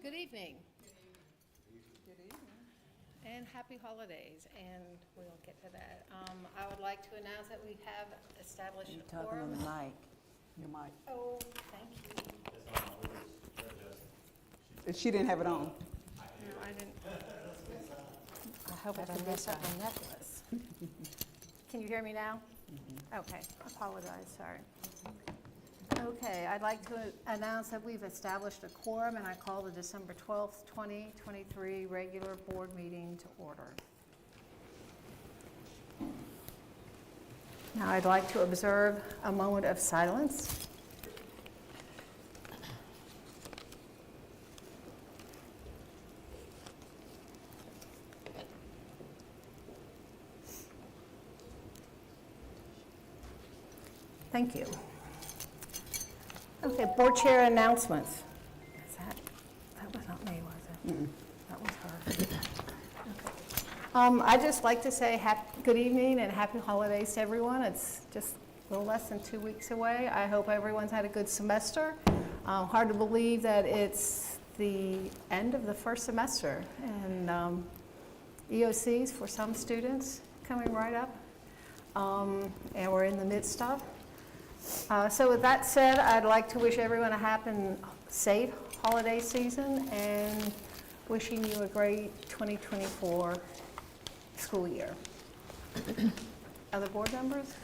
Good evening Good evening. and happy holidays, and we'll get to that. I would like to announce that we have established You're a talking on quorum. the mic. Your mic. Oh, thank you. She didn't have it on. No, I didn't. I hope I don't mess up my necklace. Can you hear me now? Okay, apologize, sorry. Okay, I'd like to announce that we've established a quorum, and I call the December 12th, 2023 regular board meeting to order. Now I'd like to observe a moment of silence. Thank you. Okay, board chair announcements. That was not me, was it? That was her. Okay. I'd just like to say good evening and happy holidays to everyone. It's just a little less than 2 weeks away. I hope everyone's had a good semester. Hard to believe that it's the end of the first semester, and EOCs for some students coming right up, and we're in the midst of. So with that said, I'd like to wish everyone a happy and safe holiday season and wishing you a great 2024 school year. Other board members?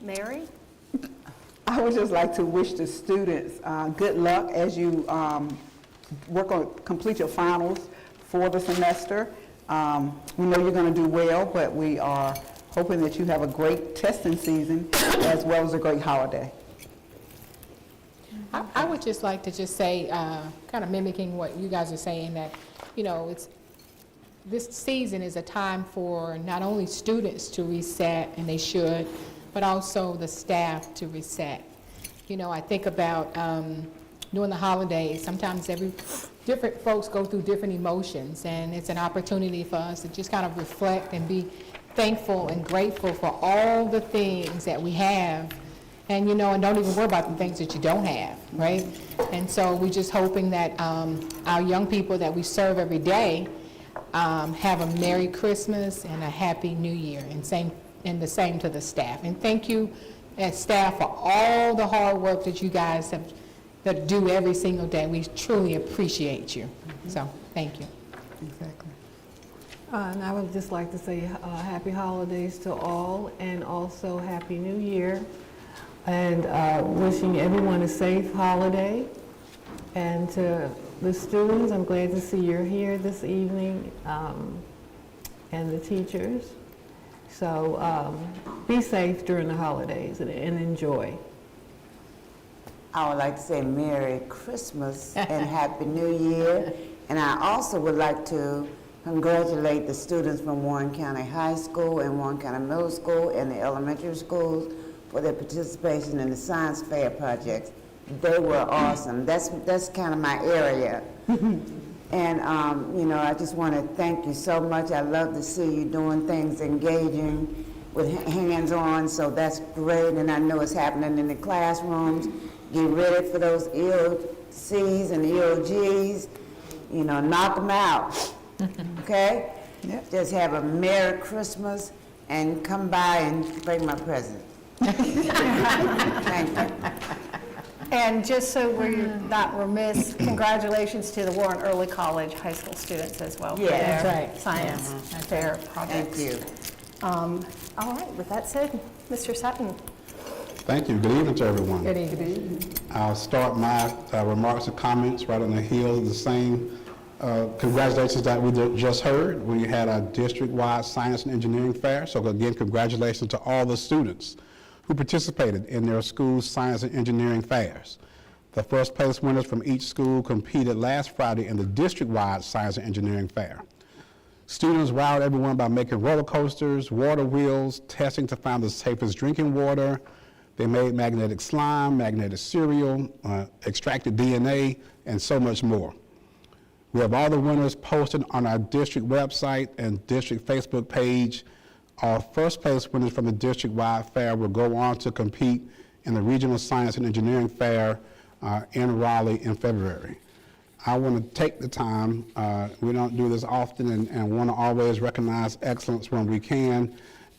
Mary? I would just like to wish the students good luck as you complete your finals for the semester. We know you're going to do well, but we are hoping that you have a great testing season as well as a great holiday. I would just like to just say, kind of mimicking what you guys are saying, that, you know, this season is a time for not only students to reset, and they should, but also the staff to reset. You know, I think about during the holidays, sometimes different folks go through different emotions, and it's an opportunity for us to just kind of reflect and be thankful and grateful for all the things that we have, and you know, and don't even worry about the things that you don't have, right? And so we're just hoping that our young people that we serve every day have a Merry Christmas and a Happy New Year, and the same to the staff. And thank you as staff for all the hard work that you guys that do every single day. We truly appreciate you. So thank you. Exactly. And I would just like to say happy holidays to all, and also Happy New Year, and wishing everyone a safe holiday. And to the students, I'm glad to see you're here this evening, and the teachers. So be safe during the holidays and enjoy. I would like to say Merry Christmas and Happy New Year. And I also would like to congratulate the students from Warren County High School and Warren County Middle School and the elementary schools for their participation in the science fair projects. They were awesome. That's kind of my area. And you know, I just want to thank you so much. I love to see you doing things, engaging with hands-on, so that's great. And I know it's happening in the classrooms. Get ready for those EOCs and EOGs. You know, knock them out. Okay? Yep. Just have a Merry Christmas and come by and bring my present. Thank you. And just so we're not remiss, congratulations to the Warren Early College high school students as well for Yeah, their that's right. science fair projects. Thank you. All right, with that said, Mr. Sutton. Thank you. Good evening to everyone. Good evening. I'll start my remarks and comments right on the heels of the same congratulations that we just heard. We had a district-wide science and engineering fair. So again, congratulations to all the students who participated in their school's science and engineering fairs. The first place winners from each school competed last Friday in the district-wide science and engineering fair. Students wowed everyone by making roller coasters, water wheels, testing to find the safest drinking water. They made magnetic slime, magnetic cereal, extracted DNA, and so much more. We have all the winners posted on our district website and district Facebook page. Our first place winners from the district-wide fair will go on to compete in the Regional Science and Engineering Fair in Raleigh in February. I want to take the time, we don't do this often, and want to always recognize excellence when we can.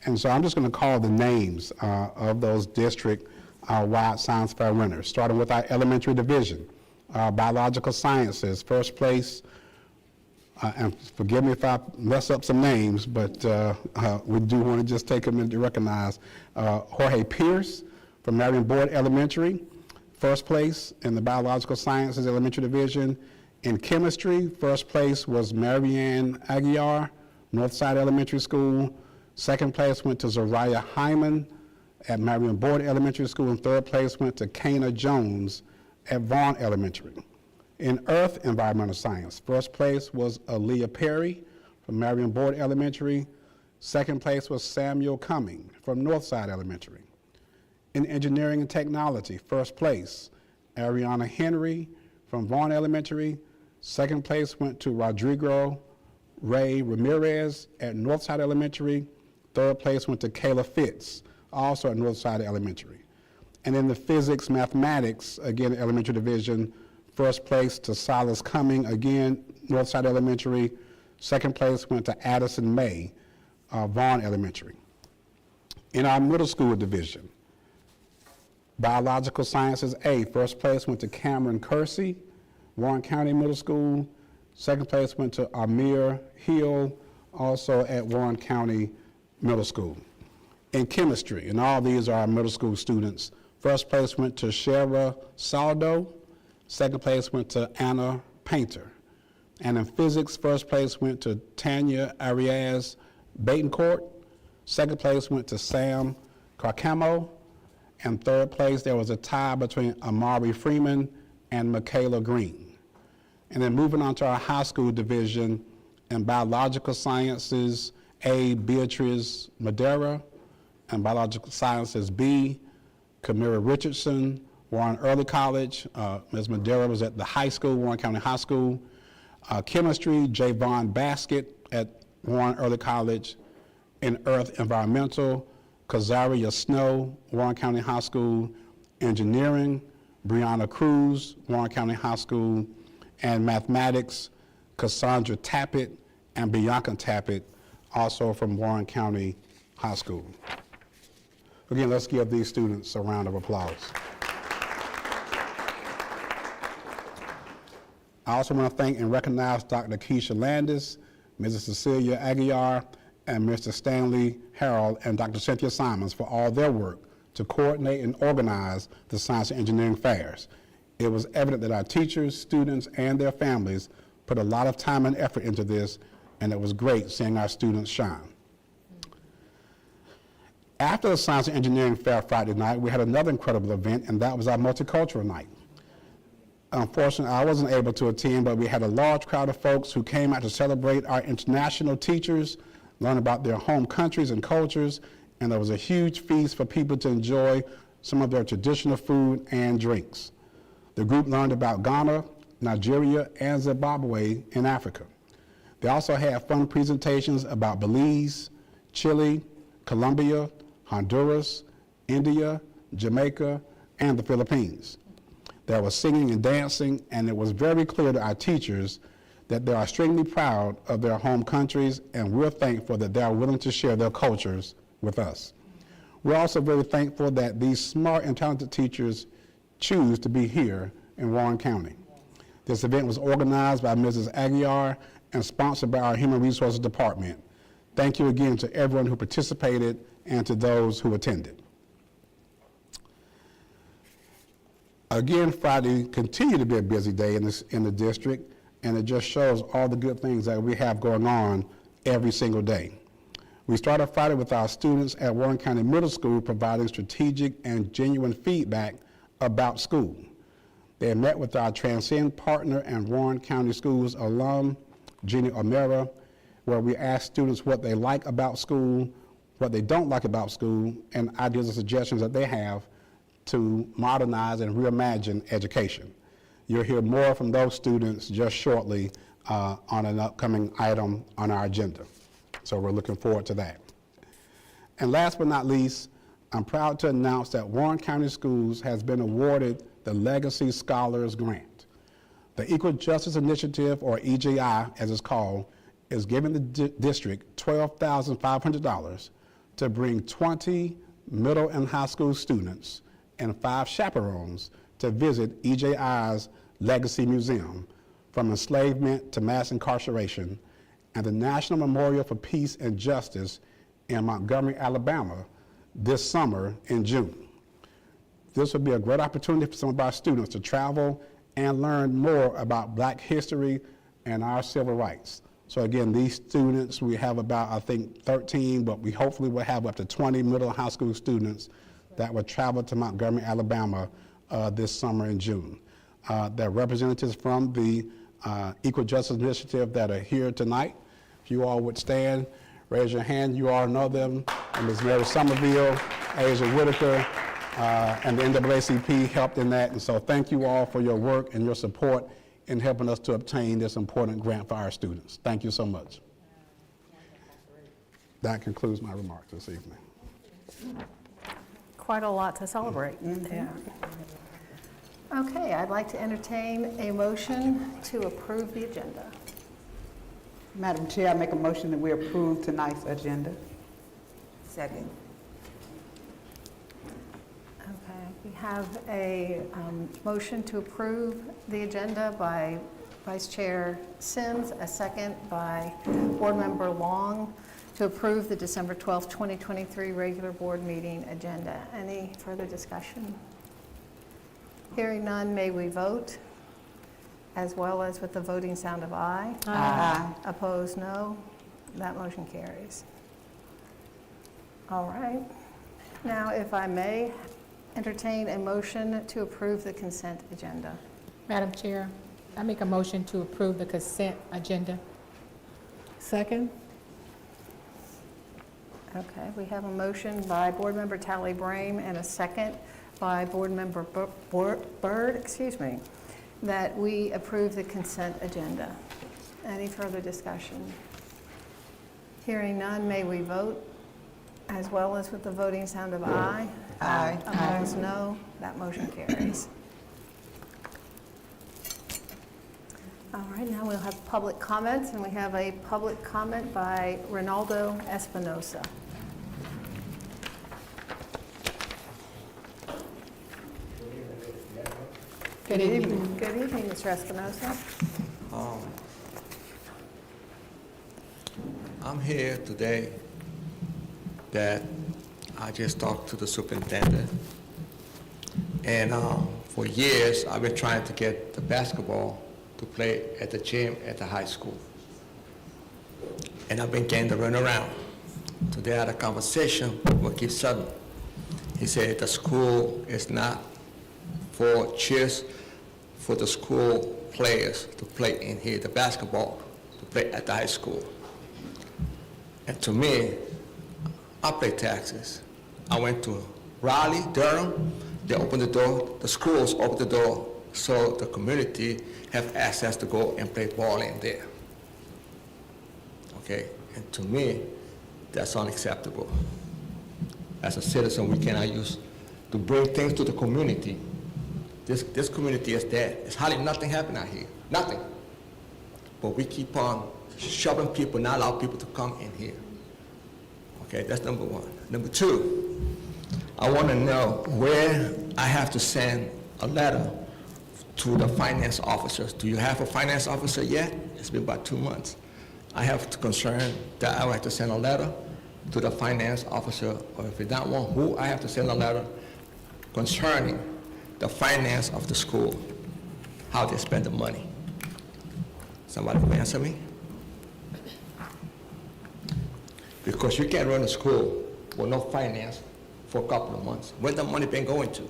And so I'm just going to call the names of those district-wide science fair winners, starting with our elementary division. Biological sciences, first place, and forgive me if I mess up some names, but we do want to just take a minute to recognize Jorge Pierce from Marion Board Elementary, first place in the biological sciences elementary division. In chemistry, first place was Marianne Aguiar, Northside Elementary School. Second place went to Zariah Hyman at Marion Board Elementary School, and third place went to Kana Jones at Vaughn Elementary. In Earth Environmental Science, first place was Aaliyah Perry from Marion Board Elementary. Second place was Samuel Cumming from Northside Elementary. In Engineering and Technology, first place, Ariana Henry from Vaughn Elementary. Second place went to Rodrigo Ray Ramirez at Northside Elementary. Third place went to Kayla Fitz, also at Northside Elementary. And in the Physics Mathematics, again, elementary division, first place to Silas Cumming, again, Northside Elementary. Second place went to Addison May, Vaughn Elementary. In our middle school division, Biological Sciences A, first place went to Cameron Kersey, Warren County Middle School. Second place went to Amir Hill, also at Warren County Middle School. In chemistry, and all these are our middle school students, first place went to Shara Saldo. Second place went to Anna Painter. And in physics, first place went to Tanya Arias Batencourt. Second place went to Sam Carcamo. And third place, there was a tie between Amari Freeman and Michaela Green. And then moving on to our high school division, in biological sciences, A, Beatrice Madera, and biological sciences B, Kamira Richardson, Warren Early College. Ms. Madera was at the high school, Warren County High School. Chemistry, Javon Basket at Warren Early College. In Earth Environmental, Kazaria Snow, Warren County High School. Engineering, Brianna Cruz, Warren County High School. And Mathematics, Cassandra Tappett and Bianca Tappett, also from Warren County High School. Again, let's give these students a round of applause. I also want to thank and recognize Dr. Keisha Landis, Mrs. Cecilia Aguiar, and Mr. Stanley Harrell and Dr. Cynthia Simons for all their work to coordinate and organize the Science and Engineering Fairs. It was evident that our teachers, students, and their families put a lot of time and effort into this, and it was great seeing our students shine. After the Science and Engineering Fair Friday night, we had another incredible event, and that was our Multicultural Night. Unfortunately, I wasn't able to attend, but we had a large crowd of folks who came out to celebrate our international teachers, learn about their home countries and cultures, and there was a huge feast for people to enjoy some of their traditional food and drinks. The group learned about Ghana, Nigeria, and Zimbabwe in Africa. They also had fun presentations about Belize, Chile, Colombia, Honduras, India, Jamaica, and the Philippines. There was singing and dancing, and it was very clear to our teachers that they are extremely proud of their home countries, and we're thankful that they are willing to share their cultures with us. We're also very thankful that these smart and talented teachers choose to be here in Warren County. This event was organized by Mrs. Aguiar and sponsored by our Human Resources Department. Thank you again to everyone who participated and to those who attended. Again, Friday continued to be a busy day in the district, and it just shows all the good things that we have going on every single day. We started Friday with our students at Warren County Middle School providing strategic and genuine feedback about school. They met with our Transcend partner and Warren County Schools alum, Jeannie O'Mara, where we asked students what they like about school, what they don't like about school, and ideas and suggestions that they have to modernize and reimagine education. You'll hear more from those students just shortly on an upcoming item on our agenda. So we're looking forward to that. And last but not least, I'm proud to announce that Warren County Schools has been awarded the Legacy Scholars Grant. The Equal Justice Initiative, or EJI as it's called, is giving the district $12,500 to bring 20 middle and high school students and 5 chaperones to visit EJI's Legacy Museum, from enslavement to mass incarceration, and the National Memorial for Peace and Justice in Montgomery, Alabama, this summer in June. This would be a great opportunity for some of our students to travel and learn more about Black history and our civil rights. So again, these students, we have about, I think, 13, but we hopefully will have up to 20 middle and high school students that will travel to Montgomery, Alabama this summer in June. There are representatives from the Equal Justice Initiative that are here tonight. If you all would stand, raise your hand. You all know them. And Ms. Mary Somerville, Asia Whitaker, and the NAACP helped in that. And so thank you all for your work and your support in helping us to obtain this important grant for our students. Thank you so much. That concludes my remarks this evening. Quite a lot to celebrate. Yeah. Okay, I'd like to entertain a motion to approve the agenda. Madam Chair, I make a motion that we approve tonight's agenda. Second. Okay, we have a motion to approve the agenda by Vice Chair Sims, a second by Board Member Long, to approve the December 12th, 2023 regular board meeting agenda. Any further discussion? Hearing none, may we vote, as well as with the voting sound of aye. Aye. Opposed, no. That motion carries. All right. Now, if I may, entertain a motion to approve the consent agenda. Madam Chair, I make a motion to approve the consent agenda. Second? Okay, we have a motion by Board Member Tally Brame and a second by Board Member Byrd, that we approve the consent agenda. Any further discussion? Hearing none, may we vote, as well as with the voting sound of aye. Aye. Opposed, no. That motion carries. All right, now we'll have public comments, and we have a public comment by Ronaldo Espinosa. Good evening. Good evening, Mr. Espinosa. I'm here today that I just talked to the superintendent. And for years, I've been trying to get the basketball to play at the gym at the high school. And I've been getting the run around. Today I had a conversation with Keith Sutton. He said the school is not for cheers for the school players to play in here, the basketball to play at the high school. And to me, I pay taxes. I went to Raleigh, Durham, they opened the door, the schools opened the door so the community have access to go and play ball in there. Okay, and to me, that's unacceptable. As a citizen, we cannot use to bring things to the community. This community is dead. There's hardly nothing happening out here, nothing. But we keep on shoving people, not allow people to come in here. Okay, that's number one. Number two, I want to know where I have to send a letter to the finance officers. Do you have a finance officer yet? It's been about 2 months. I have to concern that I have to send a letter to the finance officer, or if it's not one, who I have to send a letter concerning the finance of the school, how they spend the money. Somebody can answer me? Because you can't run a school with no finance for a couple of months. Where the money been going to?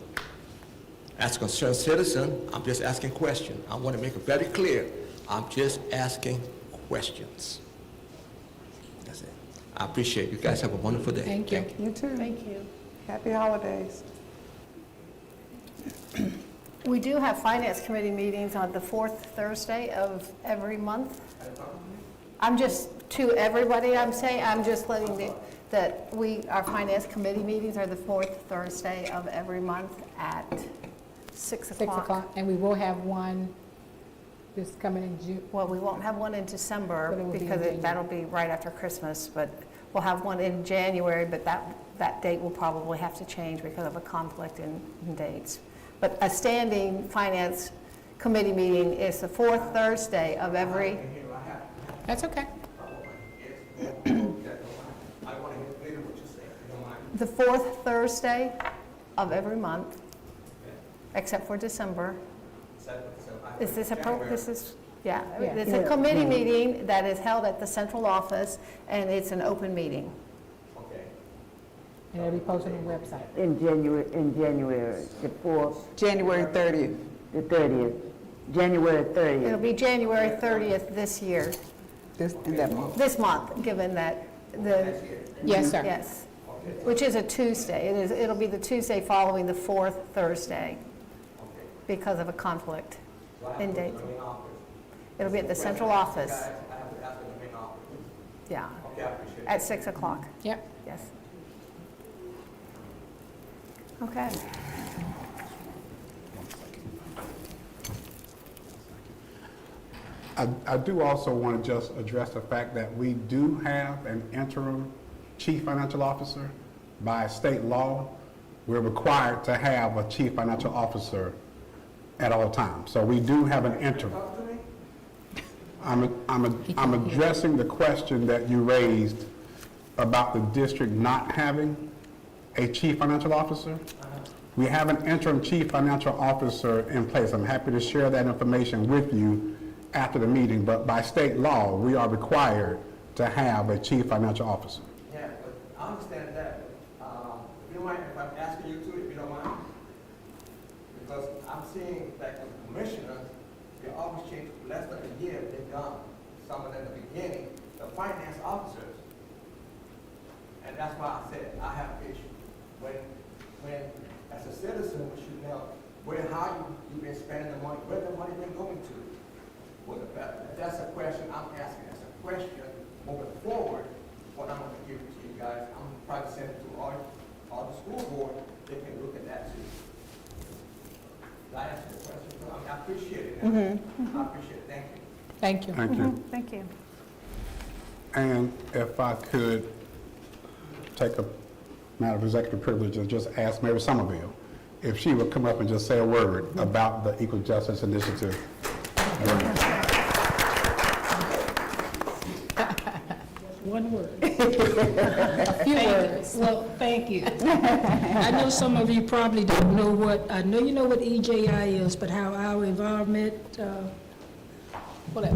As a concerned citizen, I'm just asking questions. I want to make it very clear. I'm just asking questions. That's it. I appreciate you guys. Have a wonderful day. Thank you. You too. Thank you. Happy holidays. We do have Finance Committee meetings on the fourth Thursday of every month. I'm just, to everybody, I'm saying, I'm just letting our Finance Committee meetings are the fourth Thursday of every month at 6 o'clock. 6 o'clock, and we will have one This coming in June? Well, we won't have one in December But it will be in because January. that'll be right after Christmas, but we'll have one in January, but that date will probably have to change because of a conflict in dates. But a standing finance committee meeting is the fourth Thursday of every, That's okay. the fourth Thursday of every month, except for December. Is this yeah, Yeah. it's a committee meeting that is held at the central office, and it's an open meeting. And it'll be posted on the website. In January, the 4th, January 30th. the 30th, January It'll 30th. be January 30th this year, In that month. this month, given that the, Yes, sir. yes, which is a Tuesday. It'll be the Tuesday following the fourth Thursday because of a conflict in date. It'll be at the central office. Yeah, at 6 o'clock, Yep. yes. Okay. I do also want to just address the fact that we do have an interim chief financial officer. By state law, we're required to have a chief financial officer at all times. So we do have an interim. I'm addressing the question that you raised about the district not having a chief financial officer. We have an interim chief financial officer in place. I'm happy to share that information with you after the meeting, but by state law, we are required to have a chief financial officer. Yeah, but I understand that. If you don't mind, if I'm asking you to, if you don't mind, because I'm seeing that the commissioners, they always change less than a year, they've gone. Some of them at the beginning, the finance officers. And that's why I said I have an issue. When as a citizen, we should know how you've been spending the money, where the money been going to. Well, that's a question I'm asking. That's a question moving forward. What I'm going to give to you guys, I'm probably send it to all the school board. They can look at that too. Did I answer the question? I appreciate it. I appreciate it. Thank you. Thank you. Thank you. Thank you. And if I could take a matter of executive privilege and just ask Mary Somerville if she would come up and just say a word about the Equal Justice Initiative. One word. A few words. Well, thank you. I know some of you probably don't know what, I know you know what EJI is, but how our involvement, whatever.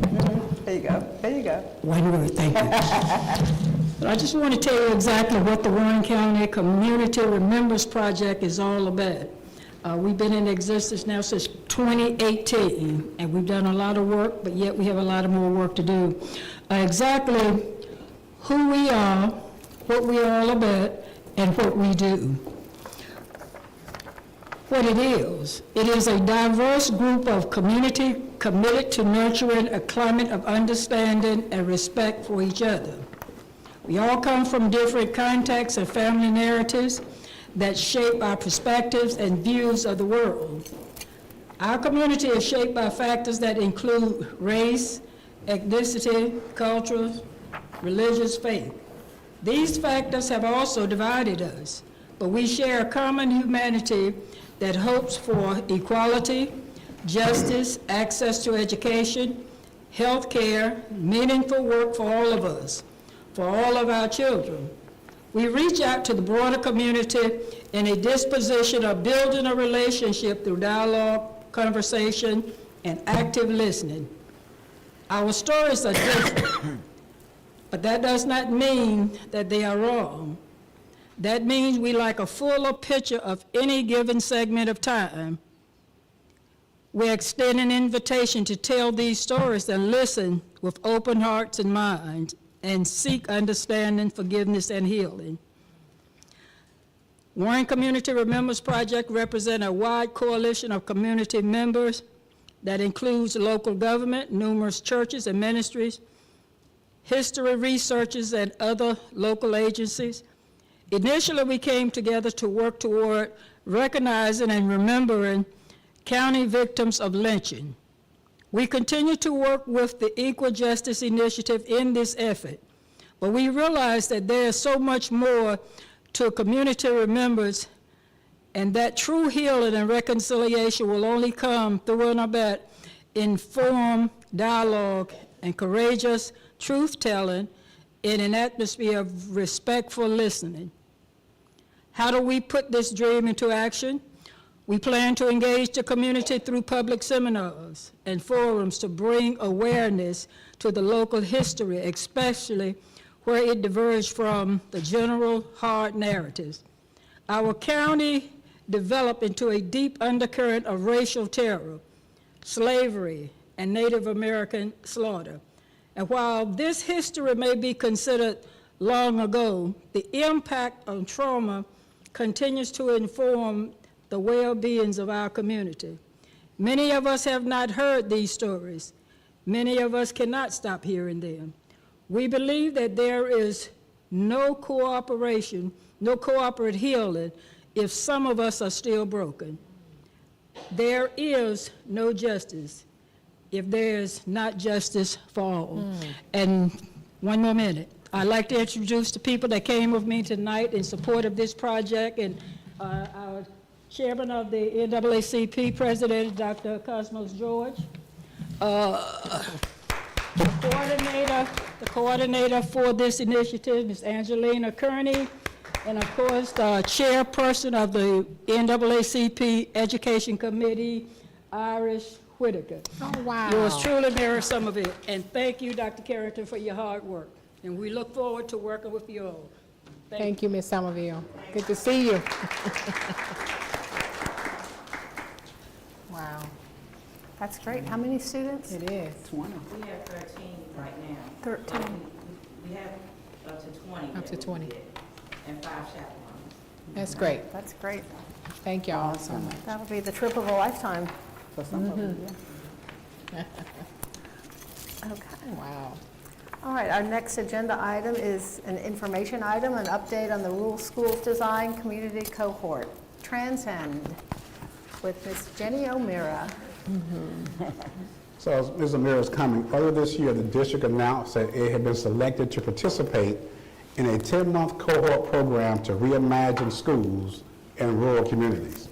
There you go, there you go. One word, thank you. But I just want to tell you exactly what the Warren County Community Remembrance Project is all about. We've been in existence now since 2018, and we've done a lot of work, but yet we have a lot of more work to do. Exactly who we are, what we are all about, and what we do. What it is a diverse group of community committed to nurturing a climate of understanding and respect for each other. We all come from different contexts and family narratives that shape our perspectives and views of the world. Our community is shaped by factors that include race, ethnicity, culture, religious faith. These factors have also divided us, but we share a common humanity that hopes for equality, justice, access to education, health care, meaningful work for all of us, for all of our children. We reach out to the broader community in a disposition of building a relationship through dialogue, conversation, and active listening. Our stories are different, but that does not mean that they are wrong. That means we like a fuller picture of any given segment of time. We extend an invitation to tell these stories and listen with open hearts and minds and seek understanding, forgiveness, and healing. Warren Community Remembrance Project represents a wide coalition of community members that includes local government, numerous churches and ministries, history researchers, and other local agencies. Initially, we came together to work toward recognizing and remembering county victims of lynching. We continue to work with the Equal Justice Initiative in this effort, but we realize that there is so much more to community remembrance, and that true healing and reconciliation will only come through and about informed dialogue and courageous truth-telling in an atmosphere of respectful listening. How do we put this dream into action? We plan to engage the community through public seminars and forums to bring awareness to the local history, especially where it diverged from the general hard narratives. Our county developed into a deep undercurrent of racial terror, slavery, and Native American slaughter. And while this history may be considered long ago, the impact on trauma continues to inform the well-beings of our community. Many of us have not heard these stories. Many of us cannot stop hearing them. We believe that there is no cooperation, no cooperative healing if some of us are still broken. There is no justice if there is not justice for all. And one more minute. I'd like to introduce the people that came with me tonight in support of this project, and our chairman of the NAACP, President Dr. Cosmos George, the coordinator for this initiative, Ms. Angelina Kearney, and of course, the chairperson of the NAACP Education Committee, Iris Whitaker. Oh, wow. Yours truly mirrors some of it. And thank you, Dr. Carrington, for your hard work. And we look forward to working with you all. Thank you, Ms. Somerville. Good to see you. Wow, That's great. How many students? it is. 20. We have 13 right now. 13. We have up to 20. Up to 20. And 5 chaperones. That's great. That's great. Thank y'all so much. That'll be the trip of a lifetime. For some of them, yeah. Okay. Wow. All right, our next agenda item is an information item, an update on the Rural Schools Design Community Cohort, Transcend, with Ms. Jenny O'Meara. So as Ms. Amira is coming, earlier this year, the district announced that it had been selected to participate in a 10-month cohort program to reimagine schools in rural communities.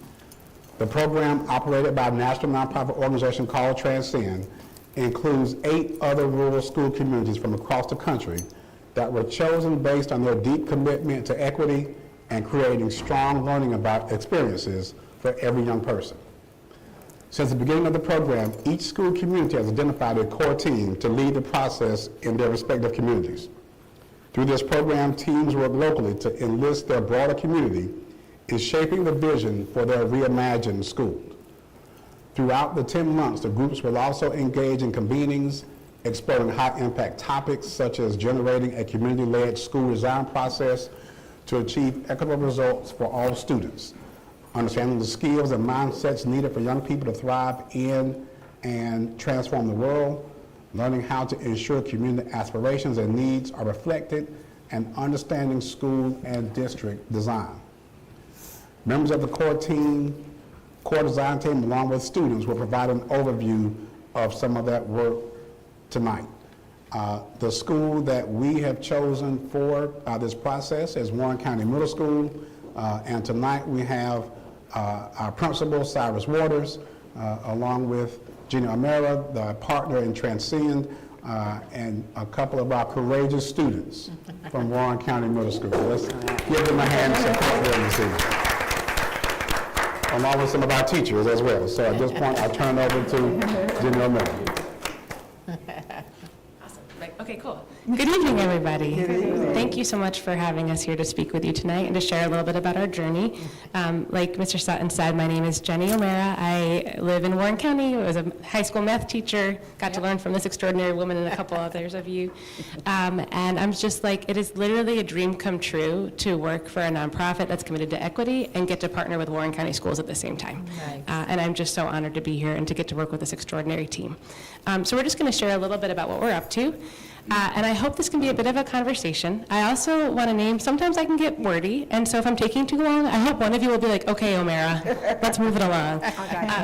The program, operated by a national nonprofit organization called Transcend, includes 8 other rural school communities from across the country that were chosen based on their deep commitment to equity and creating strong learning about experiences for every young person. Since the beginning of the program, each school community has identified a core team to lead the process in their respective communities. Through this program, teams work locally to enlist their broader community in shaping the vision for their reimagined school. Throughout the 10 months, the groups will also engage in convenings, exploring high-impact topics such as generating a community-led school design process to achieve equitable results for all students, understanding the skills and mindsets needed for young people to thrive in and transform the world, learning how to ensure community aspirations and needs are reflected, and understanding school and district design. Members of the core design team, along with students, will provide an overview of some of that work tonight. The school that we have chosen for this process is Warren County Middle School, and tonight we have our principal, Cyrus Waters, along with Jenny O'Meara, the partner in Transcend, and a couple of our courageous students from Warren County Middle School. Let's give them a hand of support there this evening. Along with some of our teachers as well. So at this point, I'll turn it over to Jenny O'Meara. Awesome. Okay, cool. Good evening, everybody. Thank you so much for having us here to speak with you tonight and to share a little bit about our journey. Like Mr. Sutton said, my name is Jenny O'Meara. I live in Warren County. I was a high school math teacher, got to learn from this extraordinary woman and a couple others of you. And I'm just like, it is literally a dream come true to work for a nonprofit that's committed to equity and get to partner with Warren County Schools at the same time. Nice. And I'm just so honored to be here and to get to work with this extraordinary team. So we're just going to share a little bit about what we're up to. And I hope this can be a bit of a conversation. I also want to name, sometimes I can get wordy, and so if I'm taking too long, I hope one of you will be like, okay, O'Mara, let's move it along.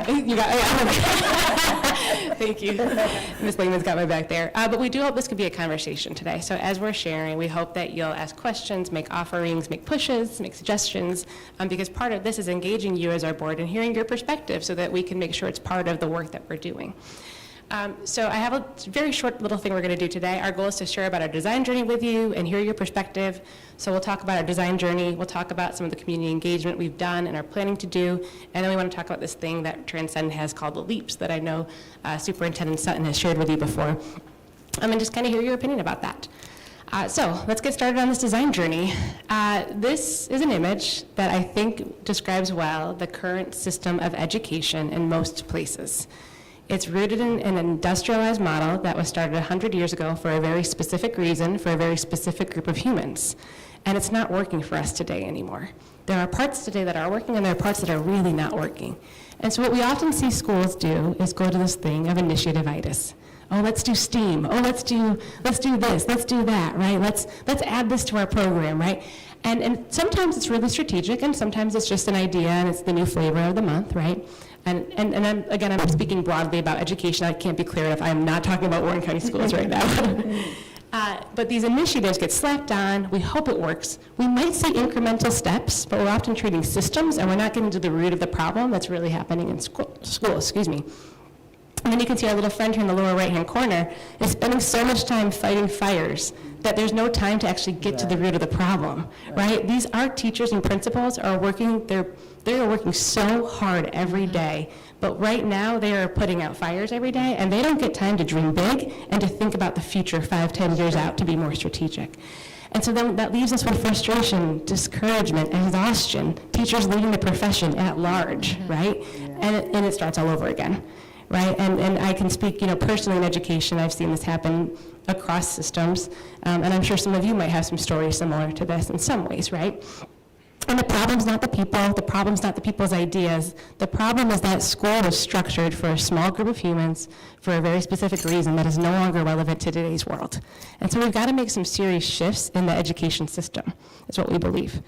You got, thank you. Ms. Lehman's got my back there. But we do hope this could be a conversation today. So as we're sharing, we hope that you'll ask questions, make offerings, make pushes, make suggestions, because part of this is engaging you as our board and hearing your perspective so that we can make sure it's part of the work that we're doing. So I have a very short little thing we're going to do today. Our goal is to share about our design journey with you and hear your perspective. So we'll talk about our design journey, we'll talk about some of the community engagement we've done and are planning to do, and then we want to talk about this thing that Transcend has called the LEAPS that I know Superintendent Sutton has shared with you before. And just kind of hear your opinion about that. So let's get started on this design journey. This is an image that I think describes well the current system of education in most places. It's rooted in an industrialized model that was started 100 years ago for a very specific reason, for a very specific group of humans. And it's not working for us today anymore. There are parts today that are working, and there are parts that are really not working. And so what we often see schools do is go to this thing of initiative-itis. Oh, let's do STEAM. Oh, let's do this, let's do that, right? Let's add this to our program, right? And sometimes it's really strategic, and sometimes it's just an idea, and it's the new flavor of the month, right? And I'm speaking broadly about education. I can't be clear enough. I'm not talking about Warren County Schools right now. But these initiatives get slapped on. We hope it works. We might say incremental steps, but we're often treating systems, and we're not getting to the root of the problem that's really happening in school. And then you can see our little friend here in the lower right-hand corner is spending so much time fighting fires that there's no time to actually get to the root of the problem, right? These art teachers and principals are working, they are working so hard every day, but right now they are putting out fires every day, and they don't get time to dream big and to think about the future 5-10 years out to be more strategic. And so then that leaves us with frustration, discouragement, exhaustion, teachers leaving the profession at large, right? And it starts all over again. Right, and I can speak, personally in education, I've seen this happen across systems, and I'm sure some of you might have some stories similar to this in some ways, right? And the problem's not the people, the problem's not the people's ideas, the problem is that school was structured for a small group of humans for a very specific reason that is no longer relevant to today's world. And so we've got to make some serious shifts in the education system, is what we believe.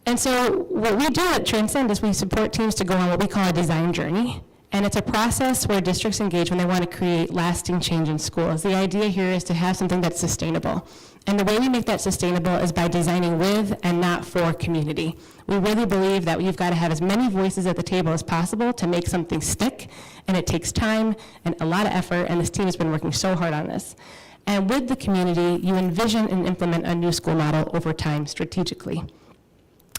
And so what we do at Transcend is we support teams to go on what we call a design journey. And it's a process where districts engage when they want to create lasting change in schools. The idea here is to have something that's sustainable. And the way we make that sustainable is by designing with and not for community. We really believe that you've got to have as many voices at the table as possible to make something stick, and it takes time and a lot of effort, and this team has been working so hard on this. And with the community, you envision and implement a new school model over time strategically.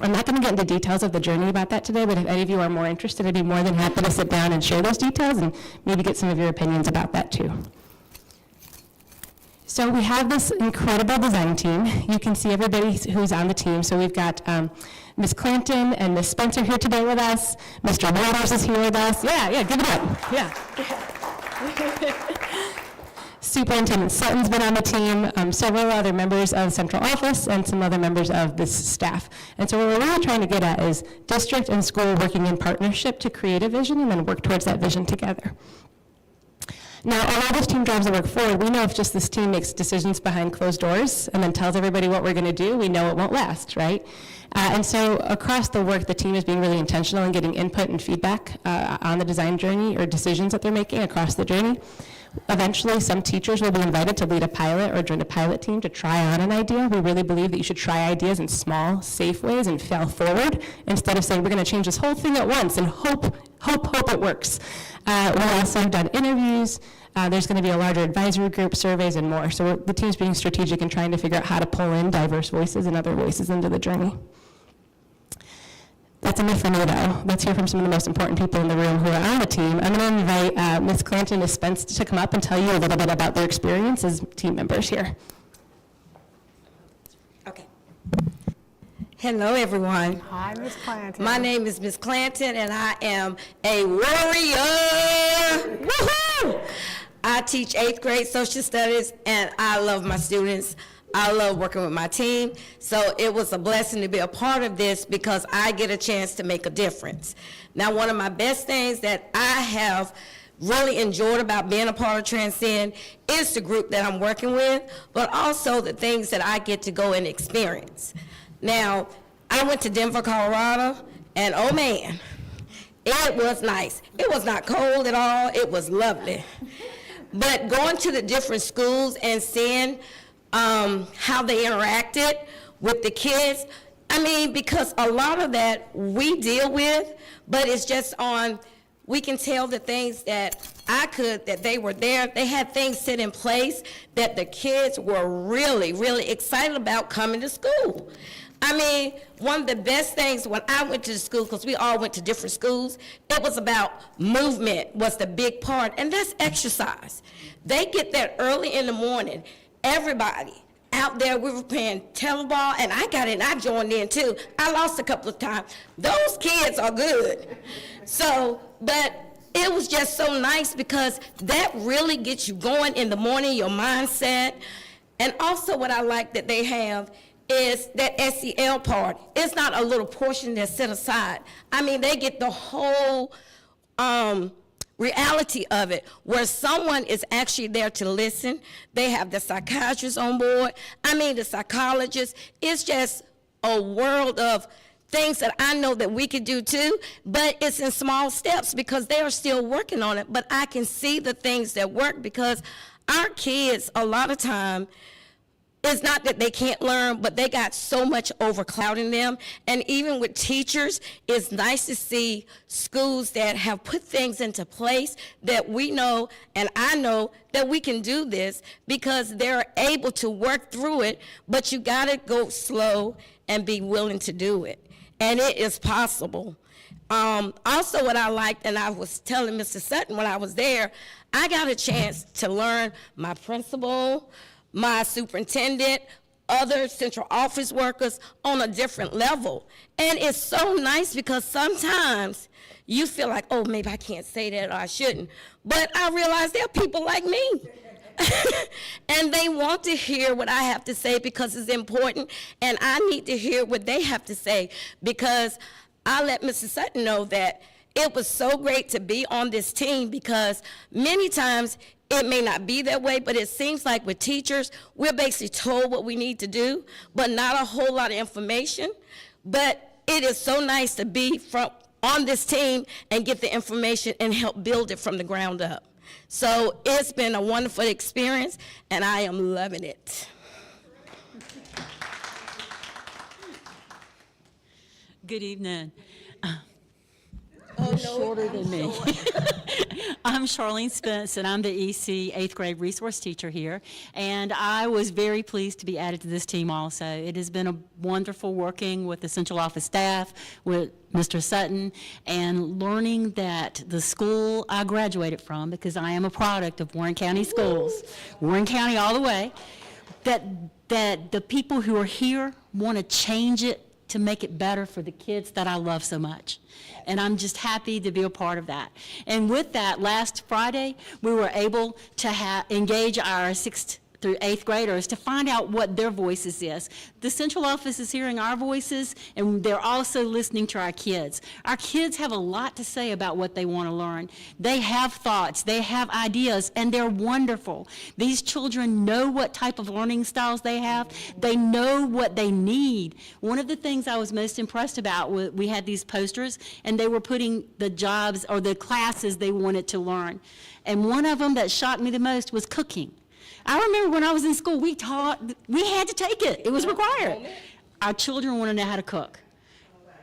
I'm not going to get into details of the journey about that today, but if any of you are more interested, I'd be more than happy to sit down and share those details and maybe get some of your opinions about that too. So we have this incredible design team. You can see everybody who's on the team. So we've got Ms. Clanton and Ms. Spencer here today with us. Mr. Waters is here with us. Yeah, give it up. Yeah. Superintendent Sutton's been on the team, several other members of central office, and some other members of this staff. And so what we're really trying to get at is district and school working in partnership to create a vision and then work towards that vision together. Now, although this team drives the work forward, we know if just this team makes decisions behind closed doors and then tells everybody what we're going to do, we know it won't last, right? And so across the work, the team is being really intentional in getting input and feedback on the design journey or decisions that they're making across the journey. Eventually, some teachers will be invited to lead a pilot or join a pilot team to try on an idea. We really believe that you should try ideas in small, safe ways and fail forward instead of saying we're going to change this whole thing at once and hope it works. We also have done interviews. There's going to be a larger advisory group, surveys, and more. So the team's being strategic and trying to figure out how to pull in diverse voices and other voices into the journey. That's enough for me, though. Let's hear from some of the most important people in the room who are on the team. I'm going to invite Ms. Clanton and Ms. Spence to come up and tell you a little bit about their experience as team members here. Okay. Hello, everyone. Hi, Ms. Clanton. My name is Ms. Clanton, and I am a warrior. Woohoo! I teach 8th grade social studies, and I love my students. I love working with my team, so it was a blessing to be a part of this because I get a chance to make a difference. Now, one of my best things that I have really enjoyed about being a part of Transcend is the group that I'm working with, but also the things that I get to go and experience. Now, I went to Denver, Colorado, and oh man, it was nice. It was not cold at all. It was lovely. But going to the different schools and seeing how they interacted with the kids, I mean, because a lot of that we deal with, but it's just on, we can tell the things that that they were there. They had things set in place that the kids were really, really excited about coming to school. I mean, one of the best things when I went to the school, because we all went to different schools, it was about movement was the big part, and that's exercise. They get that early in the morning. Everybody out there, we were playing tetherball, and I got in, I joined in too. I lost a couple of times. Those kids are good. So, but it was just so nice because that really gets you going in the morning, your mindset. And also what I like that they have is that SEL part. It's not a little portion that's set aside. I mean, they get the whole reality of it, where someone is actually there to listen. They have the psychiatrist on board. I mean, the psychologist. It's just a world of things that I know that we could do too, but it's in small steps because they are still working on it. But I can see the things that work because our kids, a lot of time, it's not that they can't learn, but they got so much overclouding them. And even with teachers, it's nice to see schools that have put things into place that we know, and I know, that we can do this because they're able to work through it, but you gotta go slow and be willing to do it. And it is possible. Also what I liked, and I was telling Mr. Sutton when I was there, I got a chance to learn my principal, my superintendent, other central office workers on a different level. And it's so nice because sometimes you feel like, oh, maybe I can't say that or I shouldn't. But I realize there are people like me. And they want to hear what I have to say because it's important, and I need to hear what they have to say because I let Mrs. Sutton know that it was so great to be on this team because many times it may not be that way, but it seems like with teachers, we're basically told what we need to do, but not a whole lot of information. But it is so nice to be on this team and get the information and help build it from the ground up. So it's been a wonderful experience, and I am loving it. Good evening. You're shorter than me. I'm Charlene Spence, and I'm the EC 8th grade resource teacher here. And I was very pleased to be added to this team also. It has been a wonderful working with the central office staff, with Mr. Sutton, and learning that the school I graduated from, because I am a product of Warren County schools, Warren County all the way, that the people who are here want to change it to make it better for the kids that I love so much. And I'm just happy to be a part of that. And with that, last Friday, we were able to engage our 6th through 8th graders to find out what their voices is. The central office is hearing our voices, and they're also listening to our kids. Our kids have a lot to say about what they want to learn. They have thoughts, they have ideas, and they're wonderful. These children know what type of learning styles they have. They know what they need. One of the things I was most impressed about was we had these posters, and they were putting the jobs or the classes they wanted to learn. And one of them that shocked me the most was cooking. I remember when I was in school, we had to take it. It was required. Our children want to know how to cook.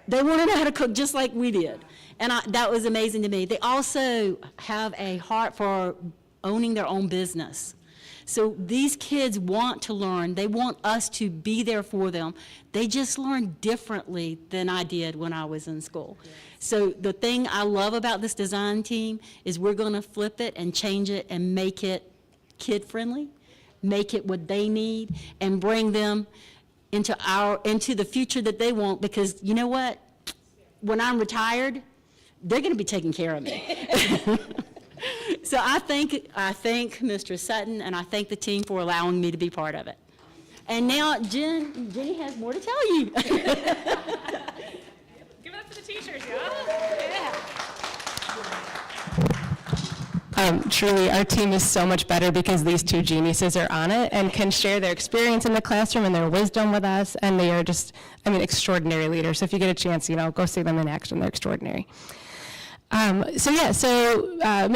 They want to know how to cook just like we did. And that was amazing to me. They also have a heart for owning their own business. So these kids want to learn. They want us to be there for them. They just learn differently than I did when I was in school. Yes. So the thing I love about this design team is we're going to flip it and change it and make it kid-friendly, make it what they need, and bring them into the future that they want, because you know what? When I'm retired, they're going to be taking care of me. So I thank Mr. Sutton, and I thank the team for allowing me to be part of it. And now Jenny has more to tell you. Give it up for the teachers, y'all. Yeah. Truly, our team is so much better because these two geniuses are on it and can share their experience in the classroom and their wisdom with us, and they are just, extraordinary leaders. So if you get a chance, go see them in action. They're extraordinary. Ms.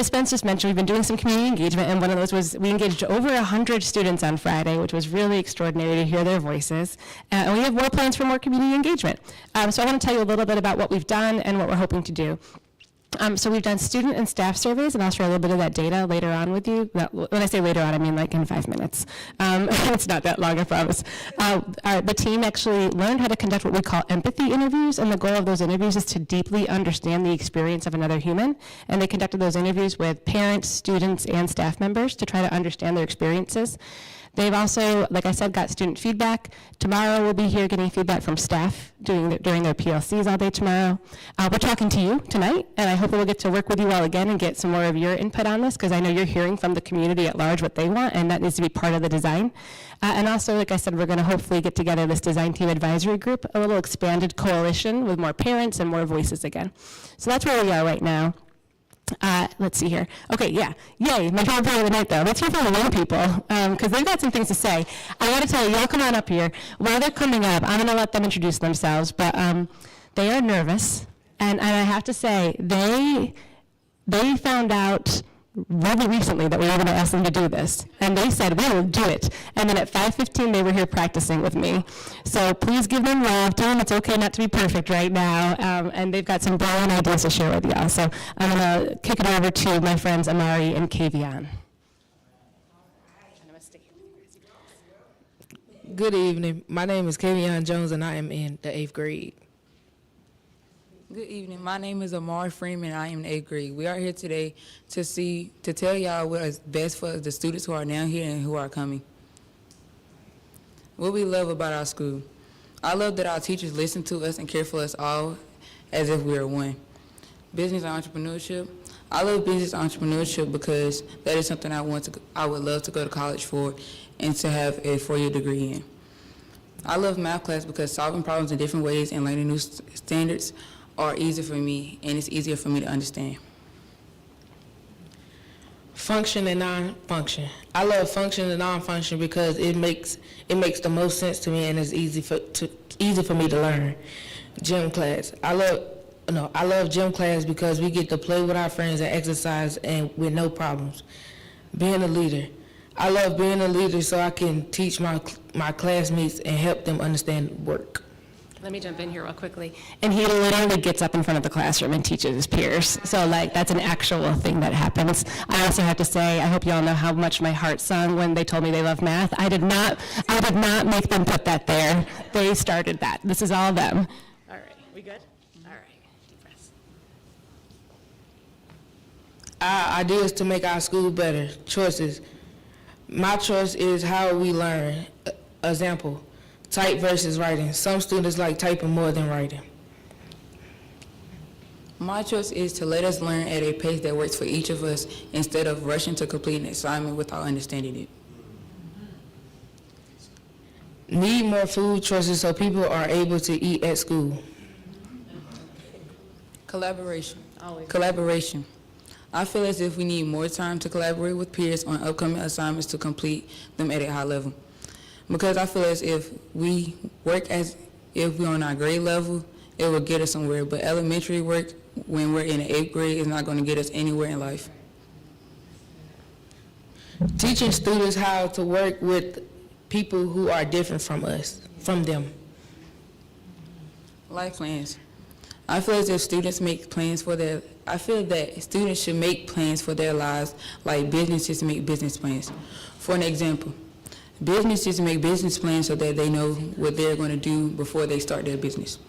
Spence just mentioned we've been doing some community engagement, and one of those was we engaged over 100 students on Friday, which was really extraordinary to hear their voices. And we have more plans for more community engagement. So I want to tell you a little bit about what we've done and what we're hoping to do. So we've done student and staff surveys, and I'll share a little bit of that data later on with you. When I say later on, I mean like in 5 minutes. It's not that long, I promise. The team actually learned how to conduct what we call empathy interviews, and the goal of those interviews is to deeply understand the experience of another human. And they conducted those interviews with parents, students, and staff members to try to understand their experiences. They've also, like I said, got student feedback. Tomorrow we'll be here getting feedback from staff during their PLCs all day tomorrow. We're talking to you tonight, and I hope we'll get to work with you all again and get some more of your input on this, because I know you're hearing from the community at large what they want, and that needs to be part of the design. And also, like I said, we're going to hopefully get together this design team advisory group, a little expanded coalition with more parents and more voices again. So that's where we are right now. Let's see here. Okay, yeah. Yay, my favorite part of the night, though. Let's hear from the young people, because they've got some things to say. I got to tell you, y'all come on up here. While they're coming up, I'm going to let them introduce themselves, but they are nervous, and I have to say, they found out really recently that we were going to ask them to do this, and they said, we will do it. And then at 5:15, they were here practicing with me. So please give them love. Tell them it's okay not to be perfect right now, and they've got some brilliant ideas to share with y'all. So I'm going to kick it over to my friends Amari and Kavion. Good evening. My name is Kavion Jones, and I am in the 8th grade. Good evening. My name is Amari Freeman. I am in 8th grade. We are here today to tell y'all what is best for the students who are now here and who are coming. What we love about our school. I love that our teachers listen to us and care for us all as if we are one. Business and entrepreneurship. I love business and entrepreneurship because that is something I would love to go to college for and to have a 4-year degree in. I love math class because solving problems in different ways and learning new standards are easy for me, and it's easier for me to understand. Function and non-function. I love function and non-function because it makes the most sense to me, and it's easy for me to learn. Gym class. I love gym class because we get to play with our friends and exercise and with no problems. Being a leader. I love being a leader so I can teach my classmates and help them understand work. Let me jump in here real quickly. And he literally gets up in front of the classroom and teaches his peers. So that's an actual thing that happens. I also have to say, I hope you all know how much my heart sung when they told me they love math. I did not make them put that there. They started that. This is all them. All right, we good? All right, deep breaths. Our ideas to make our school better. Choices. My choice is how we learn. Example. Type versus writing. Some students like typing more than writing. My choice is to let us learn at a pace that works for each of us instead of rushing to complete an assignment without understanding it. Need more food choices so people are able to eat at school. Collaboration. Collaboration. I feel as if we need more time to collaborate with peers on upcoming assignments to complete them at a high level. Because I feel as if we work as if we're on our grade level, it will get us somewhere. But elementary work, when we're in the 8th grade, is not going to get us anywhere in life. Teaching students how to work with people who are different from them. Life plans. I feel as if students make plans for their, I feel that students should make plans for their lives like businesses make business plans. For an example, businesses make business plans so that they know what they're going to do before they start their business.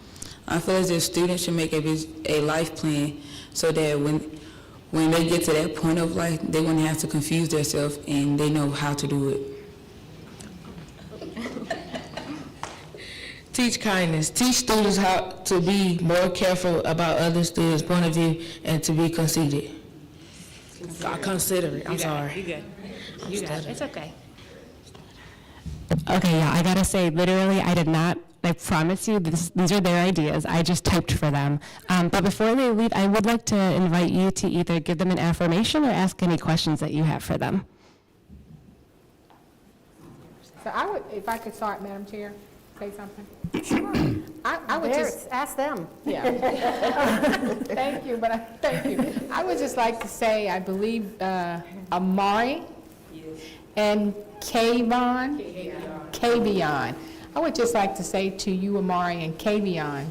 I feel as if students should make a life plan so that when they get to that point of life, they won't have to confuse themselves and they know how to do it. Teach kindness. Teach students how to be more careful about other students' point of view and to be conceited. Considerate. I'm sorry. You good. You got it. It's okay. Okay, yeah, I gotta say, literally, I did not I promise you, these are their ideas. I just typed for them. But before they leave, I would like to invite you to either give them an affirmation or ask any questions that you have for them. So I would, if I could start, Madam Chair, say something. I would just, Ask them. yeah. Thank you, but thank you. I would just like to say, I believe Amari and Kavion. I would just like to say to you, Amari and Kavion,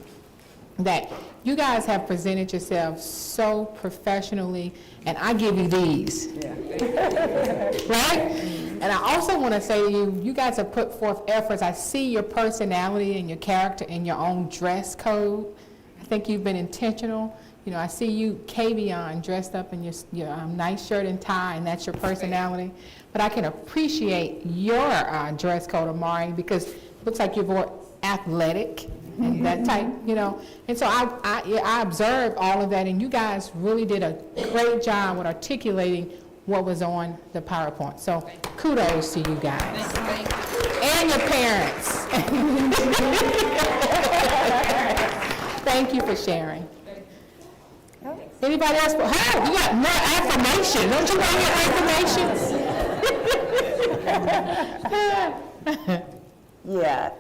that you guys have presented yourselves so professionally, and I give you these. Right? And I also want to say to you, you guys have put forth efforts. I see your personality and your character in your own dress code. I think you've been intentional. You know, I see you, Kavion, dressed up in your nice shirt and tie, and that's your personality. But I can appreciate your dress code, Amari, because it looks like you're more athletic and that type, you know. And so I observed all of that, and you guys really did a great job with articulating what was on the PowerPoint. So kudos to you guys. And your parents. Thank you for sharing. Anybody else? Oh, you got more affirmation. Don't you want your affirmations? Yeah,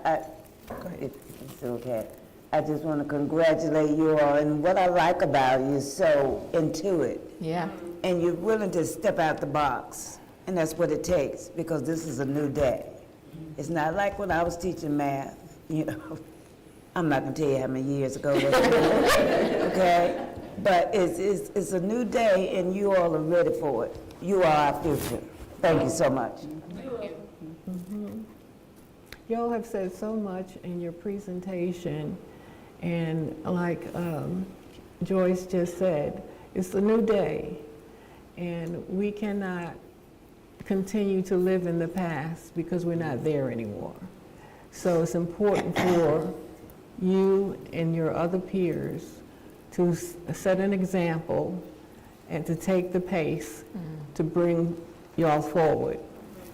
go ahead, it's okay. I just want to congratulate you all, and what I like about you is so into it. Yeah. And you're willing to step out the box, and that's what it takes, because this is a new day. It's not like when I was teaching math, you know. I'm not going to tell you how many years ago that was, okay? But it's a new day, and you all are ready for it. You are our future. Thank you so much. Y'all have said so much in your presentation, and like Joyce just said, it's a new day, and we cannot continue to live in the past because we're not there anymore. So it's important for you and your other peers to set an example and to take the pace to bring y'all forward.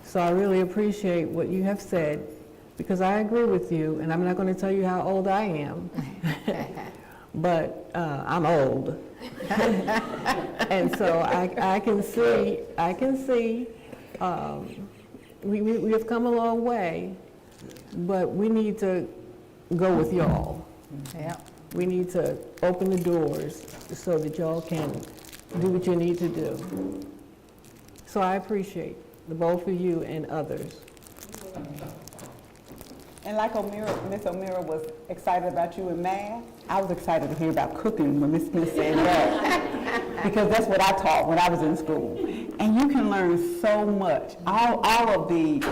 So I really appreciate what you have said, because I agree with you, and I'm not going to tell you how old I am, but I'm old. And so I can see we have come a long way, but we need to go with y'all. Yeah. We need to open the doors so that y'all can do what you need to do. So I appreciate the both of you and others. And like Miss O'Meara was excited about you in math, I was excited to hear about cooking when Miss Smith said that. Because that's what I taught when I was in school. And you can learn so much. All of the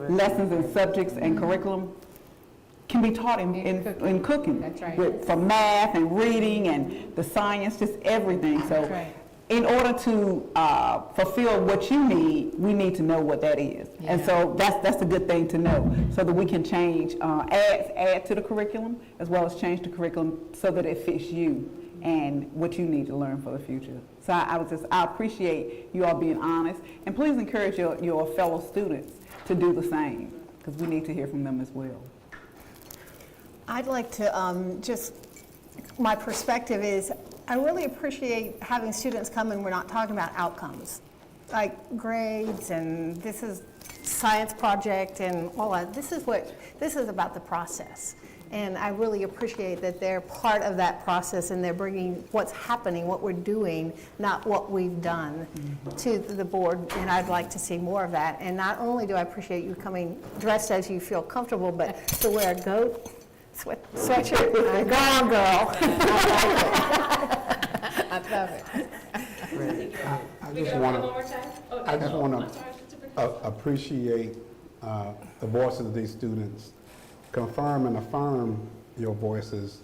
lessons and subjects and curriculum can be taught in cooking. That's right. From math and reading and the science, just everything. So That's right. in order to fulfill what you need, we need to know what that is. Yeah. And so that's a good thing to know, so that we can change, add to the curriculum, as well as change the curriculum so that it fits you and what you need to learn for the future. So I appreciate you all being honest, and please encourage your fellow students to do the same, because we need to hear from them as well. I'd like to my perspective is, I really appreciate having students come and we're not talking about outcomes, like grades and this is science project and all that. This is about the process. And I really appreciate that they're part of that process and they're bringing what's happening, what we're doing, not what we've done to the board. And I'd like to see more of that. And not only do I appreciate you coming dressed as you feel comfortable, but to wear a goat sweatshirt, go on, girl. I love it. I just want to appreciate the voices of these students, confirm and affirm your voices,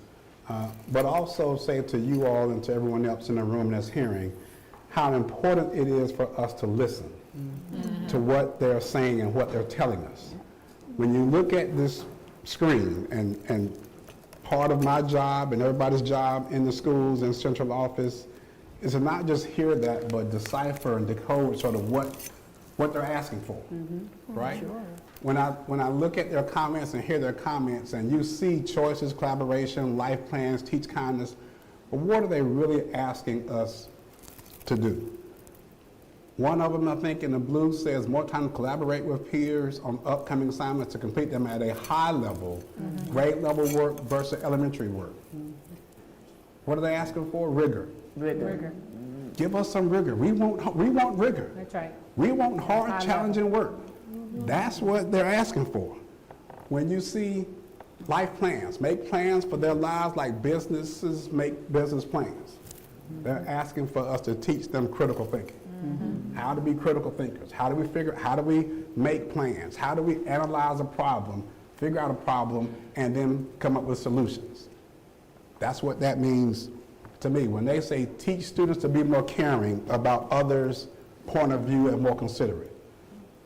but also say to you all and to everyone else in the room that's hearing how important it is for us to listen to what they're saying and what they're telling us. When you look at this screen, and part of my job and everybody's job in the schools and central office is to not just hear that, but decipher and decode sort of what they're asking for, right? Sure. when I look at their comments and hear their comments, and you see choices, collaboration, life plans, teach kindness, but what are they really asking us to do? One of them, I think, in the blue says more time to collaborate with peers on upcoming assignments to complete them at a high level, grade level work versus elementary work. What are they asking for? Rigor. Rigor. Give us some rigor. We want rigor. That's right. We want hard, High challenging work. That's what they're asking for. When you see life plans, make plans for their lives like businesses make business plans. They're asking for us to teach them critical thinking. How to be critical thinkers. How do we make plans? How do we analyze a problem, figure out a problem, and then come up with solutions? That's what that means to me. When they say teach students to be more caring about others' point of view and more considerate.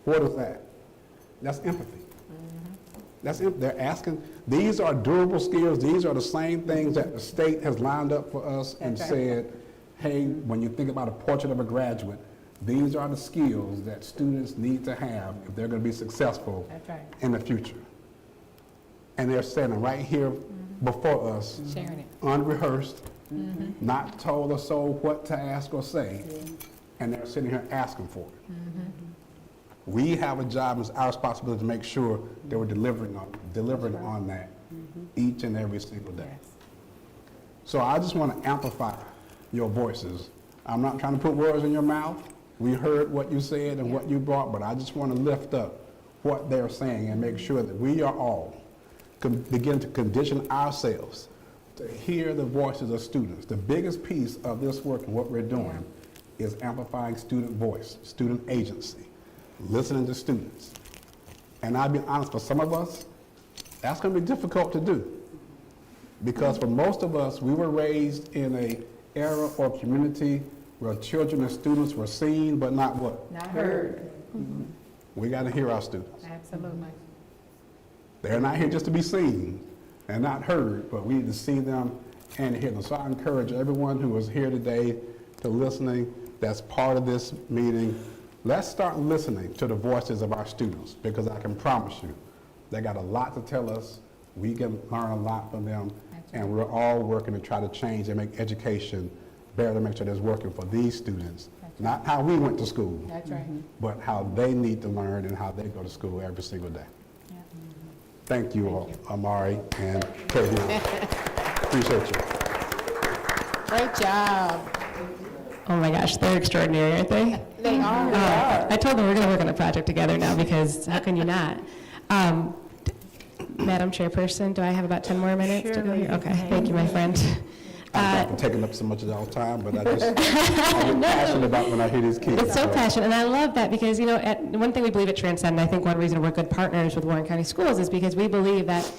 What is that? That's empathy. They're asking, these are durable skills. These are the same things that the state has lined up for us and said, hey, when you think about a portrait of a graduate, these are the skills that students need to have if they're going to be successful in the future. And they're standing right here before us, Sharing it. unrehearsed, not told or so what to ask or say, and they're sitting here asking for it. We have a job, it's our responsibility to make sure that we're delivering on that each and every single day. So I just want to amplify your voices. I'm not trying to put words in your mouth. We heard what you said and what you brought, but I just want to lift up what they're saying and make sure that we are all begin to condition ourselves to hear the voices of students. The biggest piece of this work and what we're doing is amplifying student voice, student agency, listening to students. And I'll be honest, for some of us, that's going to be difficult to do. Because for most of us, we were raised in an era or community where children and students were seen, but not what? Not heard. We got to hear our students. Absolutely. They're not here just to be seen and not heard, but we need to see them and hear them. So I encourage everyone who is here today to listening, that's part of this meeting. Let's start listening to the voices of our students, because I can promise you, they got a lot to tell us. We can learn a lot from them, and we're all working to try to change and make education better, to make sure that's working for these students. Not how we went to school, That's right. but how they need to learn and how they go to school every single day. Thank you all, Amari and Katie. Appreciate you. Great job. Oh my gosh, they're extraordinary, aren't they? They are. I told them we're going to work on a project together now, because how can you not? Madam Chairperson, do I have about 10 more minutes to go here? Okay, thank you, my friend. I'm not taking up so much of all time, but I get passionate about when I hear these kids. It's so passionate, and I love that, because, you know, one thing we believe at Transcend, and I think one reason we're good partners with Warren County Schools, is because we believe that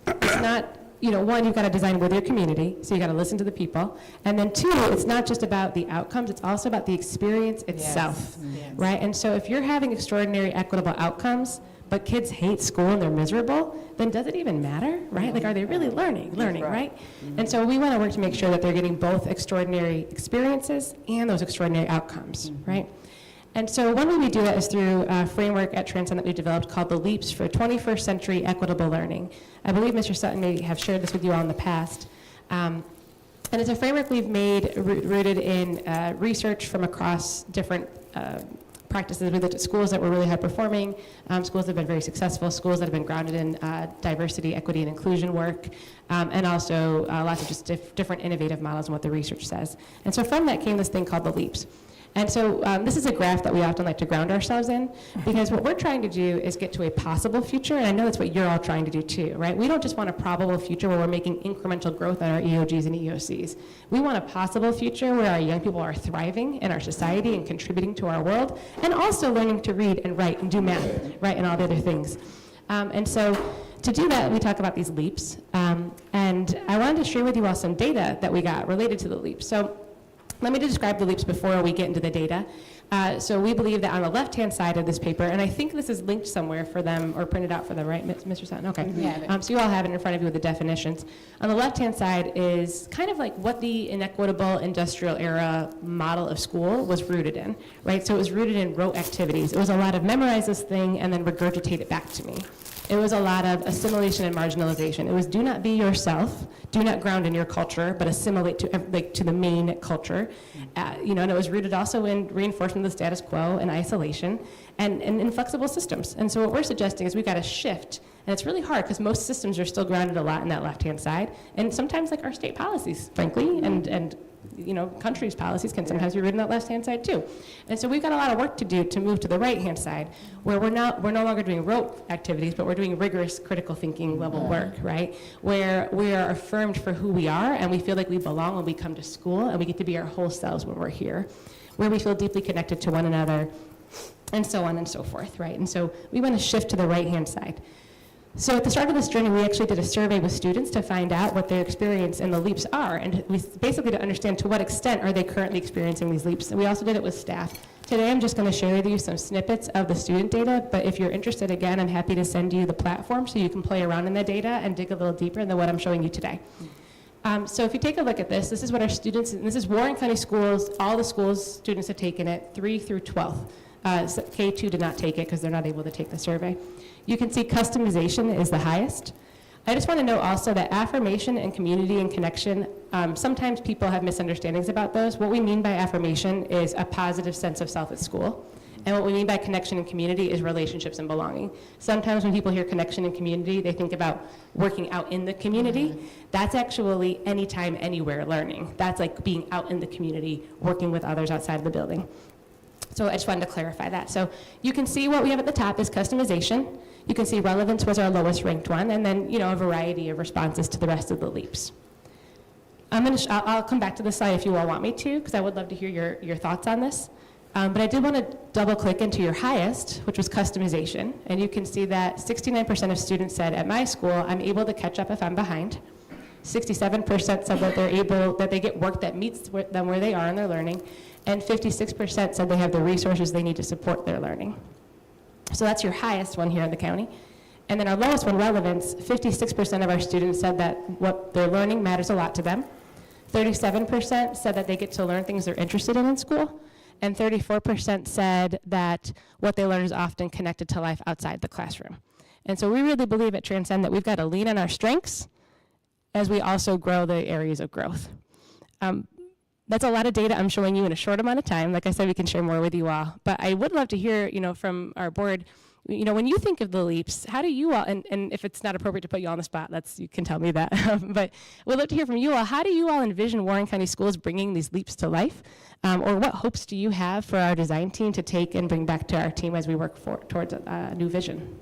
it's not, you know, one, you've got to design with your community, so you got to listen to the people, and then two, it's not just about the outcomes, it's also about the experience itself, right? And so if you're having extraordinary equitable outcomes, but kids hate school and they're miserable, then does it even matter, right? Like, are they really learning, right? And so we want to work to make sure that they're getting both extraordinary experiences and those extraordinary outcomes, right? And so one way we do that is through a framework at Transcend that we developed called the LEAPS for 21st Century Equitable Learning. I believe Mr. Sutton may have shared this with you all in the past. And it's a framework we've made rooted in research from across different practices. We looked at schools that were really high performing, schools that have been very successful, schools that have been grounded in diversity, equity, and inclusion work, and also lots of just different innovative models and what the research says. And so from that came this thing called the LEAPS. And so this is a graph that we often like to ground ourselves in, because what we're trying to do is get to a possible future, and I know that's what you're all trying to do too, right? We don't just want a probable future where we're making incremental growth on our EOGs and EOCs. We want a possible future where our young people are thriving in our society and contributing to our world, and also learning to read and write and do math, right, and all the other things. And so to do that, we talk about these LEAPs, and I wanted to share with you all some data that we got related to the LEAPs. So let me describe the LEAPs before we get into the data. So we believe that on the left-hand side of this paper, and I think this is linked somewhere for them or printed out for them, right, Mr. Sutton? Okay. We have it. So you all have it in front of you with the definitions. On the left-hand side is kind of like what the inequitable industrial era model of school was rooted in, right? So it was rooted in rote activities. It was a lot of memorize this thing and then regurgitate it back to me. It was a lot of assimilation and marginalization. It was do not be yourself, do not ground in your culture, but assimilate to the main culture. And it was rooted also in reinforcement of the status quo and isolation and inflexible systems. And so what we're suggesting is we've got to shift. And it's really hard because most systems are still grounded a lot in that left-hand side. And sometimes like our state policies, frankly, and countries' policies can sometimes be written on that left-hand side too. And so we've got a lot of work to do to move to the right-hand side, where we're no longer doing rote activities, but we're doing rigorous critical thinking level work, right? Where we are affirmed for who we are, and we feel like we belong when we come to school, and we get to be our whole selves when we're here. Where we feel deeply connected to one another, and so on and so forth, right? And so we want to shift to the right-hand side. So at the start of this journey, we actually did a survey with students to find out what their experience in the leaps are, and we basically to understand to what extent are they currently experiencing these leaps. And we also did it with staff. Today, I'm just going to share with you some snippets of the student data, but if you're interested, again, I'm happy to send you the platform so you can play around in the data and dig a little deeper than what I'm showing you today. So if you take a look at this is what our students, and this is Warren County Schools, all the schools students have taken it, 3 through 12. K2 did not take it because they're not able to take the survey. You can see customization is the highest. I just want to note also that affirmation and community and connection, sometimes people have misunderstandings about those. What we mean by affirmation is a positive sense of self at school. And what we mean by connection and community is relationships and belonging. Sometimes when people hear connection and community, they think about working out in the community. That's actually anytime, anywhere learning. That's like being out in the community, working with others outside of the building. So I just wanted to clarify that. So you can see what we have at the top is customization. You can see relevance was our lowest ranked one, and then a variety of responses to the rest of the leaps. I'll come back to this slide if you all want me to, because I would love to hear your thoughts on this. But I did want to double click into your highest, which was customization. And you can see that 69% of students said at my school, I'm able to catch up if I'm behind. 67% said that they get work that meets them where they are in their learning. And 56% said they have the resources they need to support their learning. So that's your highest one here in the county. And then our lowest one, relevance, 56% of our students said that what they're learning matters a lot to them. 37% said that they get to learn things they're interested in school. And 34% said that what they learn is often connected to life outside the classroom. And so we really believe at Transcend that we've got to lean on our strengths as we also grow the areas of growth. That's a lot of data I'm showing you in a short amount of time. Like I said, we can share more with you all. But I would love to hear, from our board, when you think of the leaps, how do you all, and if it's not appropriate to put you on the spot, you can tell me that. But we'd love to hear from you all. How do you all envision Warren County Schools bringing these leaps to life? Or what hopes do you have for our design team to take and bring back to our team as we work towards a new vision?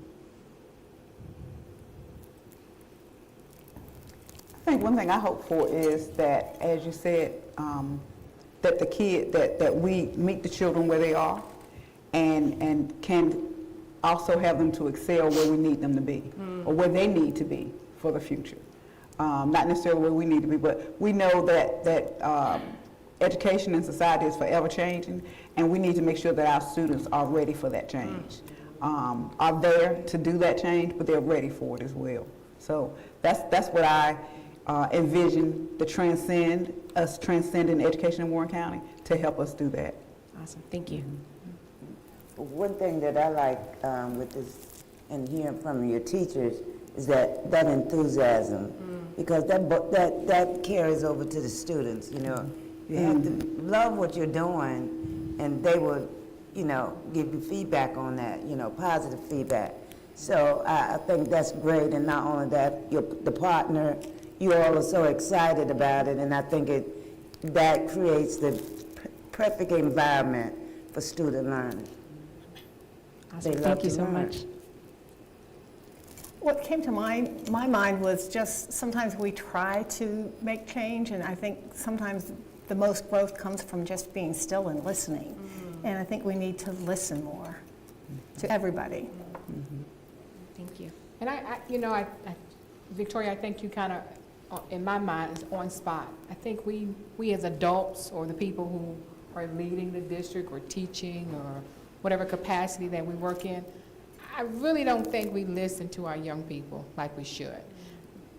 I think one thing I hope for is that, as you said, that the kid, that we meet the children where they are and can also have them to excel where we need them to be or where they need to be for the future. Not necessarily where we need to be, but we know that education in society is forever changing, and we need to make sure that our students are ready for that change, are there to do that change, but they're ready for it as well. So that's what I envision us transcending education in Warren County to help us do that. Awesome, thank you. One thing that I like with this and hearing from your teachers is that enthusiasm, because that carries over to the students. You have to love what you're doing, and they will, give you feedback on that, positive feedback. So I think that's great, and not only that, the partner, you all are so excited about it, and I think that creates the perfect environment for student learning. Awesome. Thank you so much. What came to my mind was just sometimes we try to make change, and I think sometimes the most growth comes from just being still and listening. And I think we need to listen more to everybody. Thank you. And I Victoria, I think you kind of, in my mind, is on spot. I think we as adults or the people are leading the district or teaching or whatever capacity that we work in, I really don't think we listen to our young people like we should.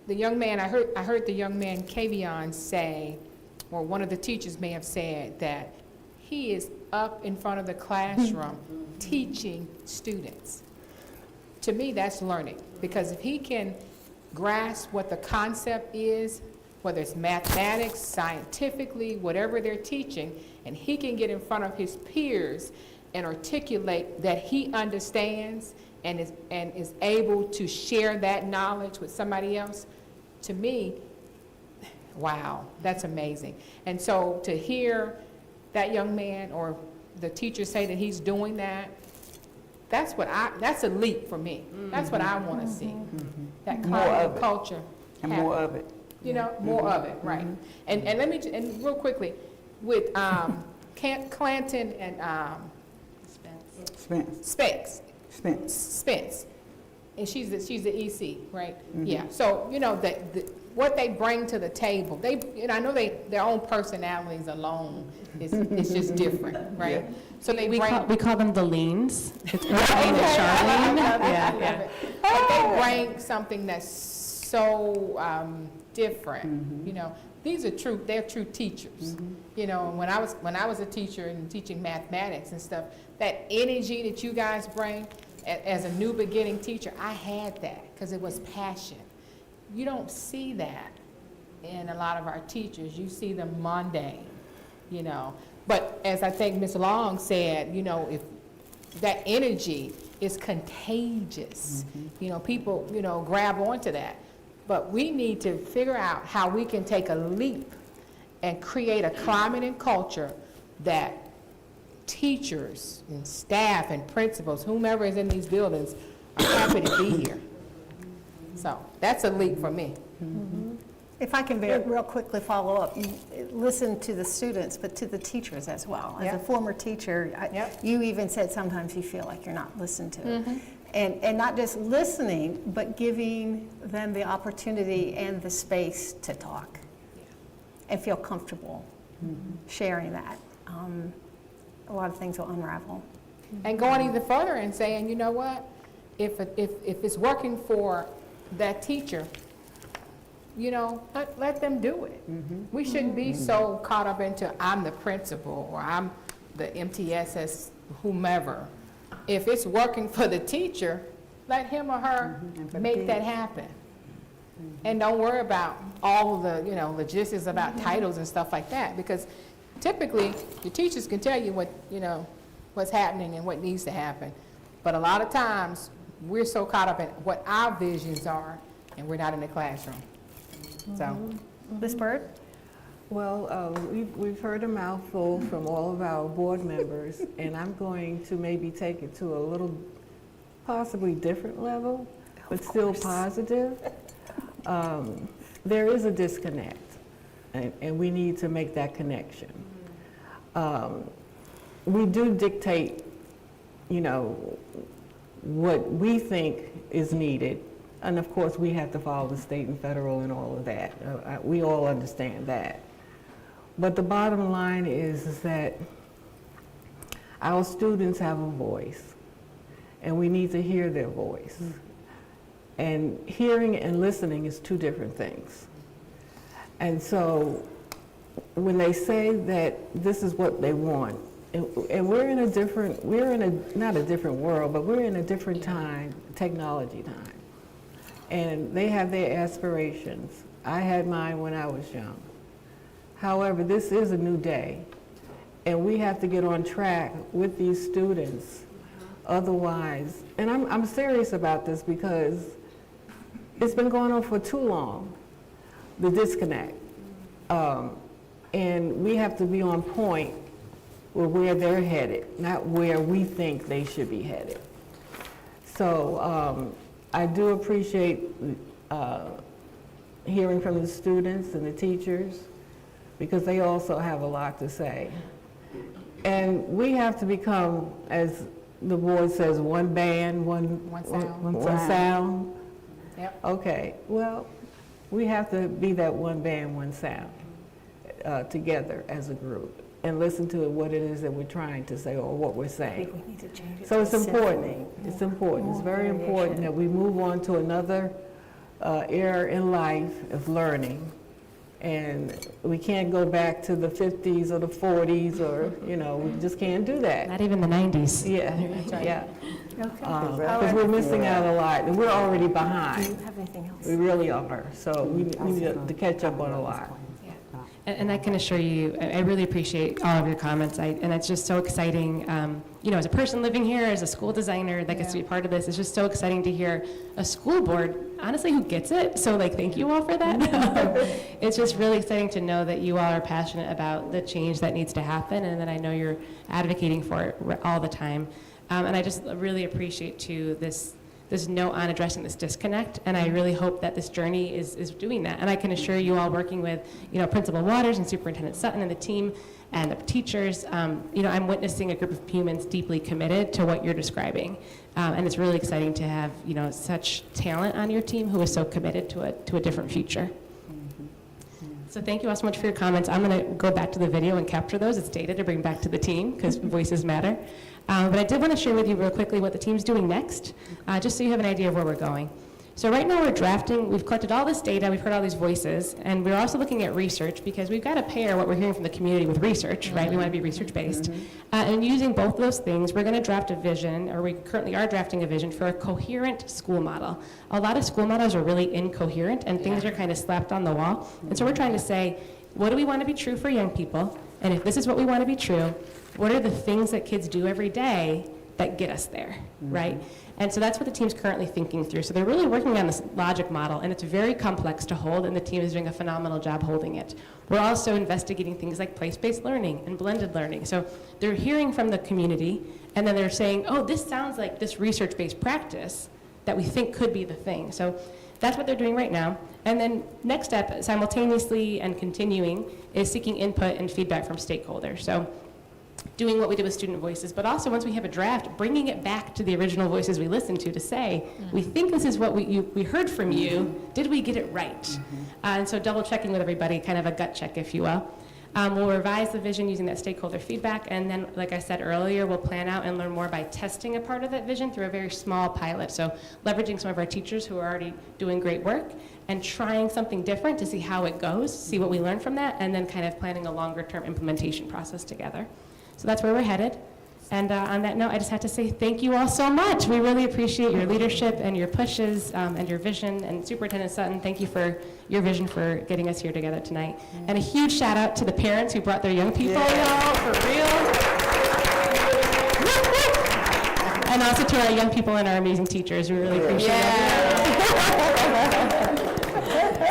The young man, I heard the young man Kavion say, or one of the teachers may have said, that he is up in front of the classroom teaching students. To me, that's learning, because if he can grasp what the concept is, whether it's mathematics, scientifically, whatever they're teaching, and he can get in front of his peers and articulate that he understands and is able to share that knowledge with somebody else, to me, wow, that's amazing. And so to hear that young man or the teacher say that he's doing that, that's a leap for me. That's what I want to see. That climate and culture. And more of it. You know, more of it, right. And let me, and real quickly, with Clanton and Spence. And she's the EC, right? Yeah, so, you know, what they bring to the table, I know their own personalities alone is just different, right? Yeah. So We call them the leans. It's Elaine and Charlene. Yeah. But they bring something that's so different, you know. They're true teachers. You know, when I was a teacher and teaching mathematics and stuff, that energy that you guys bring as a new beginning teacher, I had that because it was passion. You don't see that in a lot of our teachers. You see them mundane, you know. But as I think Ms. Long said, you know, if that energy is contagious, you know, people, you know, grab onto that. But we need to figure out how we can take a leap and create a climate and culture that teachers and staff and principals, whomever is in these buildings, are happy to be here. So that's a leap for me. If I can real quickly follow up, you listen to the students, but to the teachers as well. As a former teacher, you even said sometimes you feel like you're not listened to. And not just listening, but giving them the opportunity and the space to talk and feel comfortable sharing that. A lot of things will unravel. And going even further and saying, you know what, if it's working for that teacher, you know, let them do it. We shouldn't be so caught up into I'm the principal or I'm the MTSS whomever. If it's working for the teacher, let him or her make that happen. And don't worry about all the, you know, logistics about titles and stuff like that, because typically the teachers can tell you what, you know, what's happening and what needs to happen. But a lot of times we're so caught up in what our visions are and we're not in the classroom. So, Ms. Bird? Well, we've heard a mouthful from all of our board members, and I'm going to maybe take it to a little possibly different level, but still positive. There is a disconnect, and we need to make that connection. We do dictate, you know, what we think is needed, and of course we have to follow the state and federal and all of that. We all understand that. But the bottom line is that our students have a voice, and we need to hear their voice. And hearing and listening is two different things. And so when they say that this is what they want, and we're in a not a different world, but we're in a different time, technology time. And they have their aspirations. I had mine when I was young. However, this is a new day, and we have to get on track with these students. Otherwise, and I'm serious about this because it's been going on for too long, the disconnect. And we have to be on point with where they're headed, not where we think they should be headed. So I do appreciate hearing from the students and the teachers, because they also have a lot to say. And we have to become, as the board says, one band, one sound. Yep. Okay, well, we have to be that one band, one sound together as a group. and listen to what it is that we're trying to say or what we're I saying. think we need to change it So to it's a important. symphony. It's important. It's More very important variation. that we move on to another era in life of learning. And we can't go back to the 50s or the 40s or, you know, we just can't do that. Not even the 90s. Yeah, yeah. Okay. Because we're missing out a lot, and we're already Do behind. you have anything else? We really are. So we need to catch up on a lot. And I can assure you, I really appreciate all of your comments, and it's just so exciting, you know, as a person living here, as a school designer that gets to be part of this, it's just so exciting to hear a school board, honestly, who gets it, so like, thank you all for that. It's just really exciting to know that you all are passionate about the change that needs to happen, and that I know you're advocating for it all the time. And I just really appreciate, too, this note on addressing this disconnect, and I really hope that this journey is doing that. And I can assure you all, working with, you know, Principal Waters and Superintendent Sutton and the team and the teachers, you know, I'm witnessing a group of humans deeply committed to what you're describing. And it's really exciting to have, you know, such talent on your team who is so committed to a different future. So thank you all so much for your comments. I'm going to go back to the video and capture those. It's data to bring back to the team because voices matter. But I did want to share with you real quickly what the team's doing next, just so you have an idea of where we're going. So right now we're drafting, we've collected all this data, we've heard all these voices, and we're also looking at research because we've got to pair what we're hearing from the community with research, right? We want to be research-based. And using both of those things, we're going to draft a vision, or we currently are drafting a vision for a coherent school model. A lot of school models are really incoherent, and things are kind of slapped on the wall. And so we're trying to say, what do we want to be true for young people? And if this is what we want to be true, what are the things that kids do every day that get us there, right? And so that's what the team's currently thinking through. So they're really working on this logic model, and it's very complex to hold, and the team is doing a phenomenal job holding it. We're also investigating things like place-based learning and blended learning. So they're hearing from the community, and then they're saying, oh, this sounds like this research-based practice that we think could be the thing. So that's what they're doing right now. And then next step, simultaneously and continuing, is seeking input and feedback from stakeholders. So doing what we did with student voices, but also once we have a draft, bringing it back to the original voices we listened to say, we think this is what we heard from you, did we get it right? And so double checking with everybody, kind of a gut check, if you will. We'll revise the vision using that stakeholder feedback, and then, like I said earlier, we'll plan out and learn more by testing a part of that vision through a very small pilot. So leveraging some of our teachers who are already doing great work and trying something different to see how it goes, see what we learn from that, and then kind of planning a longer-term implementation process together. So that's where we're headed. And on that note, I just have to say thank you all so much. We really appreciate your leadership and your pushes and your vision. And Superintendent Sutton, thank you for your vision for getting us here together tonight. And a huge shout out to the parents who brought their young people, y'all, for real. And also to our young people and our amazing teachers. We really appreciate it.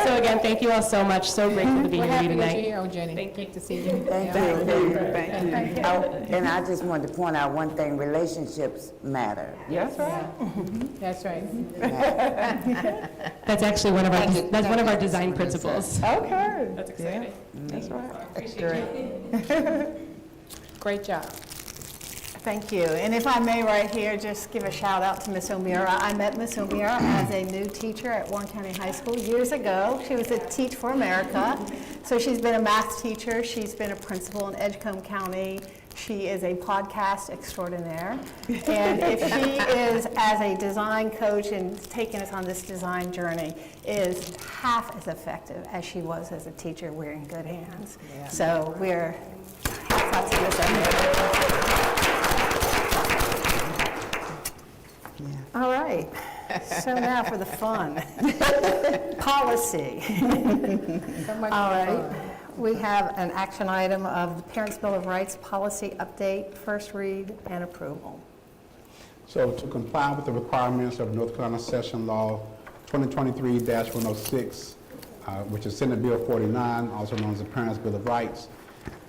So again, thank you all so much. So grateful to be here with you tonight. Oh, Jenny. Thank you. Good to see you. Thank you. Thank you. And I just wanted to point out one thing, relationships matter. That's right. That's right. That's actually one of our design principles. Okay. That's exciting. That's right. Appreciate it. Great job. Thank you. And if I may right here, just give a shout out to Miss O'Meara. I met Miss O'Meara as a new teacher at Warren County High School years ago. She was at Teach for America. So she's been a math teacher. She's been a principal in Edgecombe County. She is a podcast extraordinaire. And if she is, as a design coach and taking us on this design journey, is half as effective as she was as a teacher, we're in good hands. So we're hats off to Miss O'Meara. All right, so now for the fun. Policy. All right, we have an action item of the Parents' Bill of Rights policy update, first read and approval. So to comply with the requirements of North Carolina Session Law 2023-106, which is Senate Bill 49, also known as the Parents' Bill of Rights,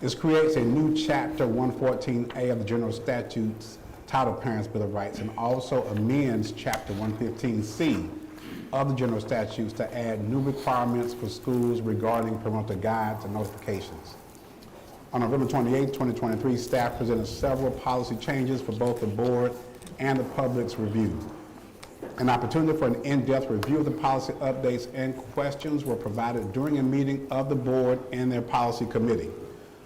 this creates a new chapter 114A of the General Statutes titled Parents' Bill of Rights, and also amends Chapter 115C of the General Statutes to add new requirements for schools regarding parental guides and notifications. On November 28, 2023, staff presented several policy changes for both the board and the public's review. An opportunity for an in-depth review of the policy updates and questions were provided during a meeting of the board and their policy committee.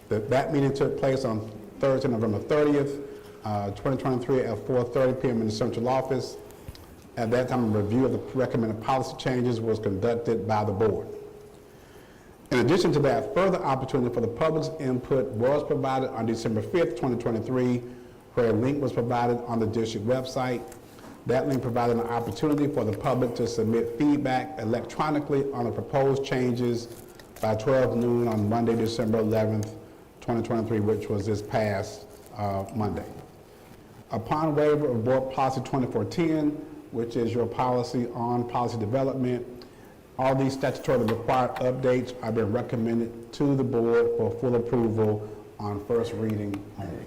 That meeting took place on Thursday, November 30th, 2023 at 4:30 p.m. in the central office. At that time, a review of the recommended policy changes was conducted by the board. In addition to that, further opportunity for the public's input was provided on December 5th, 2023, where a link was provided on the district website. That link provided an opportunity for the public to submit feedback electronically on the proposed changes by 12 noon on Monday, December 11th, 2023, which was this past Monday. Upon waiver of Board Policy 2410, which is your policy on policy development, all these statutorily required updates are being recommended to the board for full approval on first reading only.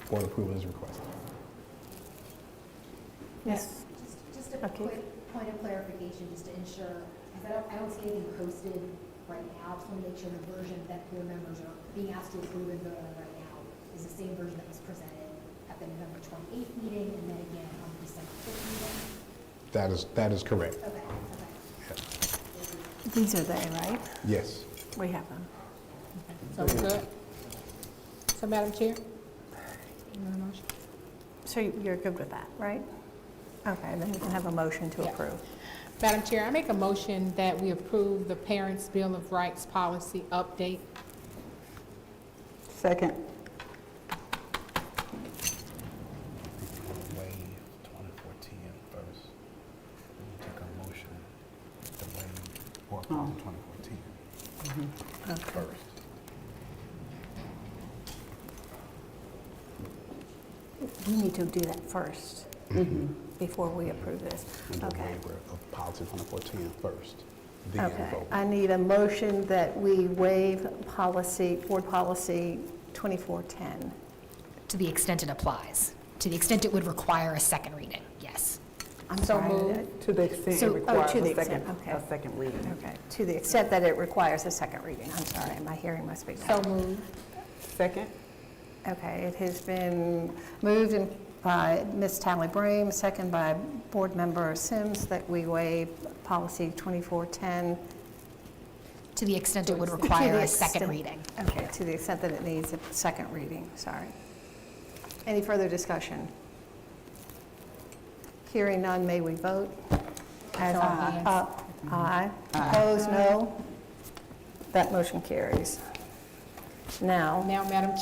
Board approval is requested. Yes. Just a quick point of clarification, just to ensure, because I don't see anything posted right now. I just want to make sure the version that board members are being asked to approve and vote on right now is the same version that was presented at the November 28th meeting and then again on the December 5th meeting. That is correct. Okay. These are they, right? Yes. We have them. So we're good? So, Madam Chair? So you're good with that, right? Okay, then we can have a motion to approve. Madam Chair, I make a motion that we approve the Parents' Bill of Rights policy update. Second. Waive 2410 first. Take a motion to waive Board Policy 2410 first. We need to do that first before we approve this. And the Okay. waiver of Policy 2410 first. Then Okay. vote. I need a motion that we waive Board Policy 2410. To the extent it applies, to the extent it would require a second reading, yes. I'm So sorry. moved. To the extent So- it oh, requires to the a second, extent, okay. a second reading. Okay, to the extent that it requires a second reading. I'm sorry, my hearing must be So bad. moved. Second? Okay, it has been moved by Ms. Tally Brame, second by Board Member Sims, that we waive Policy 2410. To the extent it would To require the a second extent- reading. Okay, to the extent that it needs a second reading, sorry. Any further discussion? Hearing none, may we vote? As Show of hands. Aye. Opposed, no? That motion carries. Now, Now, Madam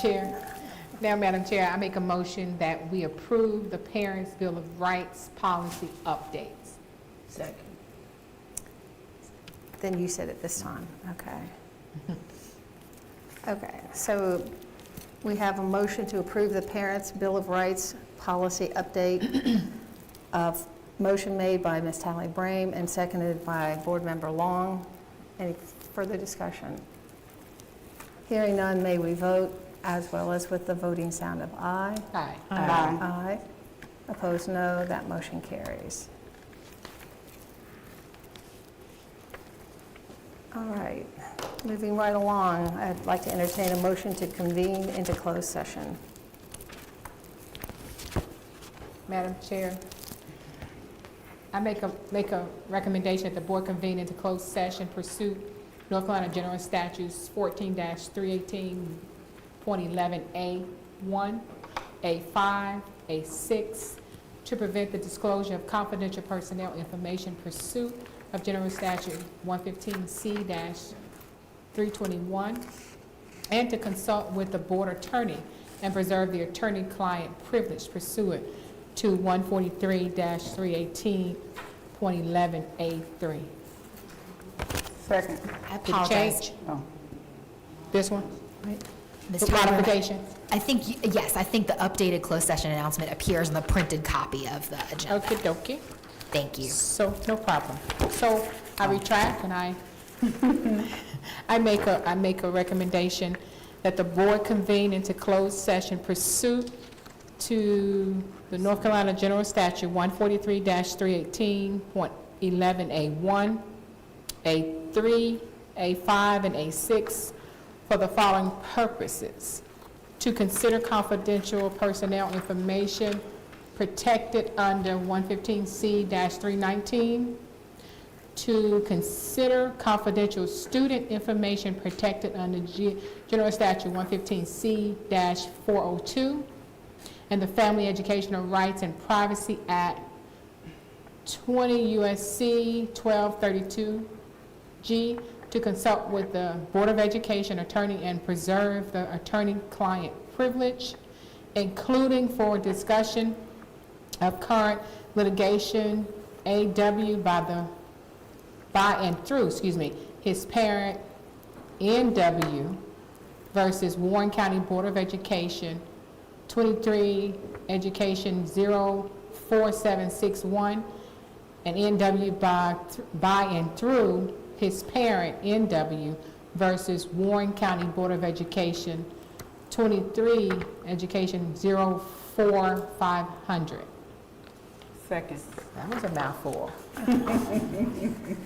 Chair, I make a motion that we approve the Parents' Bill of Rights policy updates. Second. then you said it this time, okay. Okay, so we have a motion to approve the Parents' Bill of Rights policy update. Motion made by Ms. Tally Brame and seconded by Board Member Long. Any further discussion? Hearing none, may we vote, as well as with the voting sound of aye. Aye. Aye. Opposed, no. That motion carries. All right, moving right along, I'd like to entertain a motion to convene into closed session. Madam Chair, I make a recommendation that the board convene into closed session pursuant North Carolina General Statutes 14-318.11A1, A5, A6, to prevent the disclosure of confidential personnel information pursuant of General Statute 115C-321, and to consult with the board attorney and preserve the attorney-client privilege pursuant to 143-318.11A3. Second. I Did it apologize. change? Oh. This one? Ms. The Tyler, modification? I think, yes, I think the updated closed session announcement appears in the printed copy of the agenda. Okay, dokie. Thank you. So, no problem. So I retract and I make a recommendation that the board convene into closed session pursuant to the North Carolina General Statute 143-318.11A1, A3, A5, and A6 for the following purposes: to consider confidential personnel information protected under 115C-319, to consider confidential student information protected under General Statute 115C-402 and the Family Educational Rights and Privacy Act 20 U.S.C. 1232G to consult with the Board of Education attorney and preserve the attorney-client privilege, including for discussion of current litigation, A.W. by and through his parent, N.W. versus Warren County Board of Education, 23 Education 04761, and N.W. by and through his parent, N.W. versus Warren County Board of Education, 23 Education 04500. Second. That was a mouthful.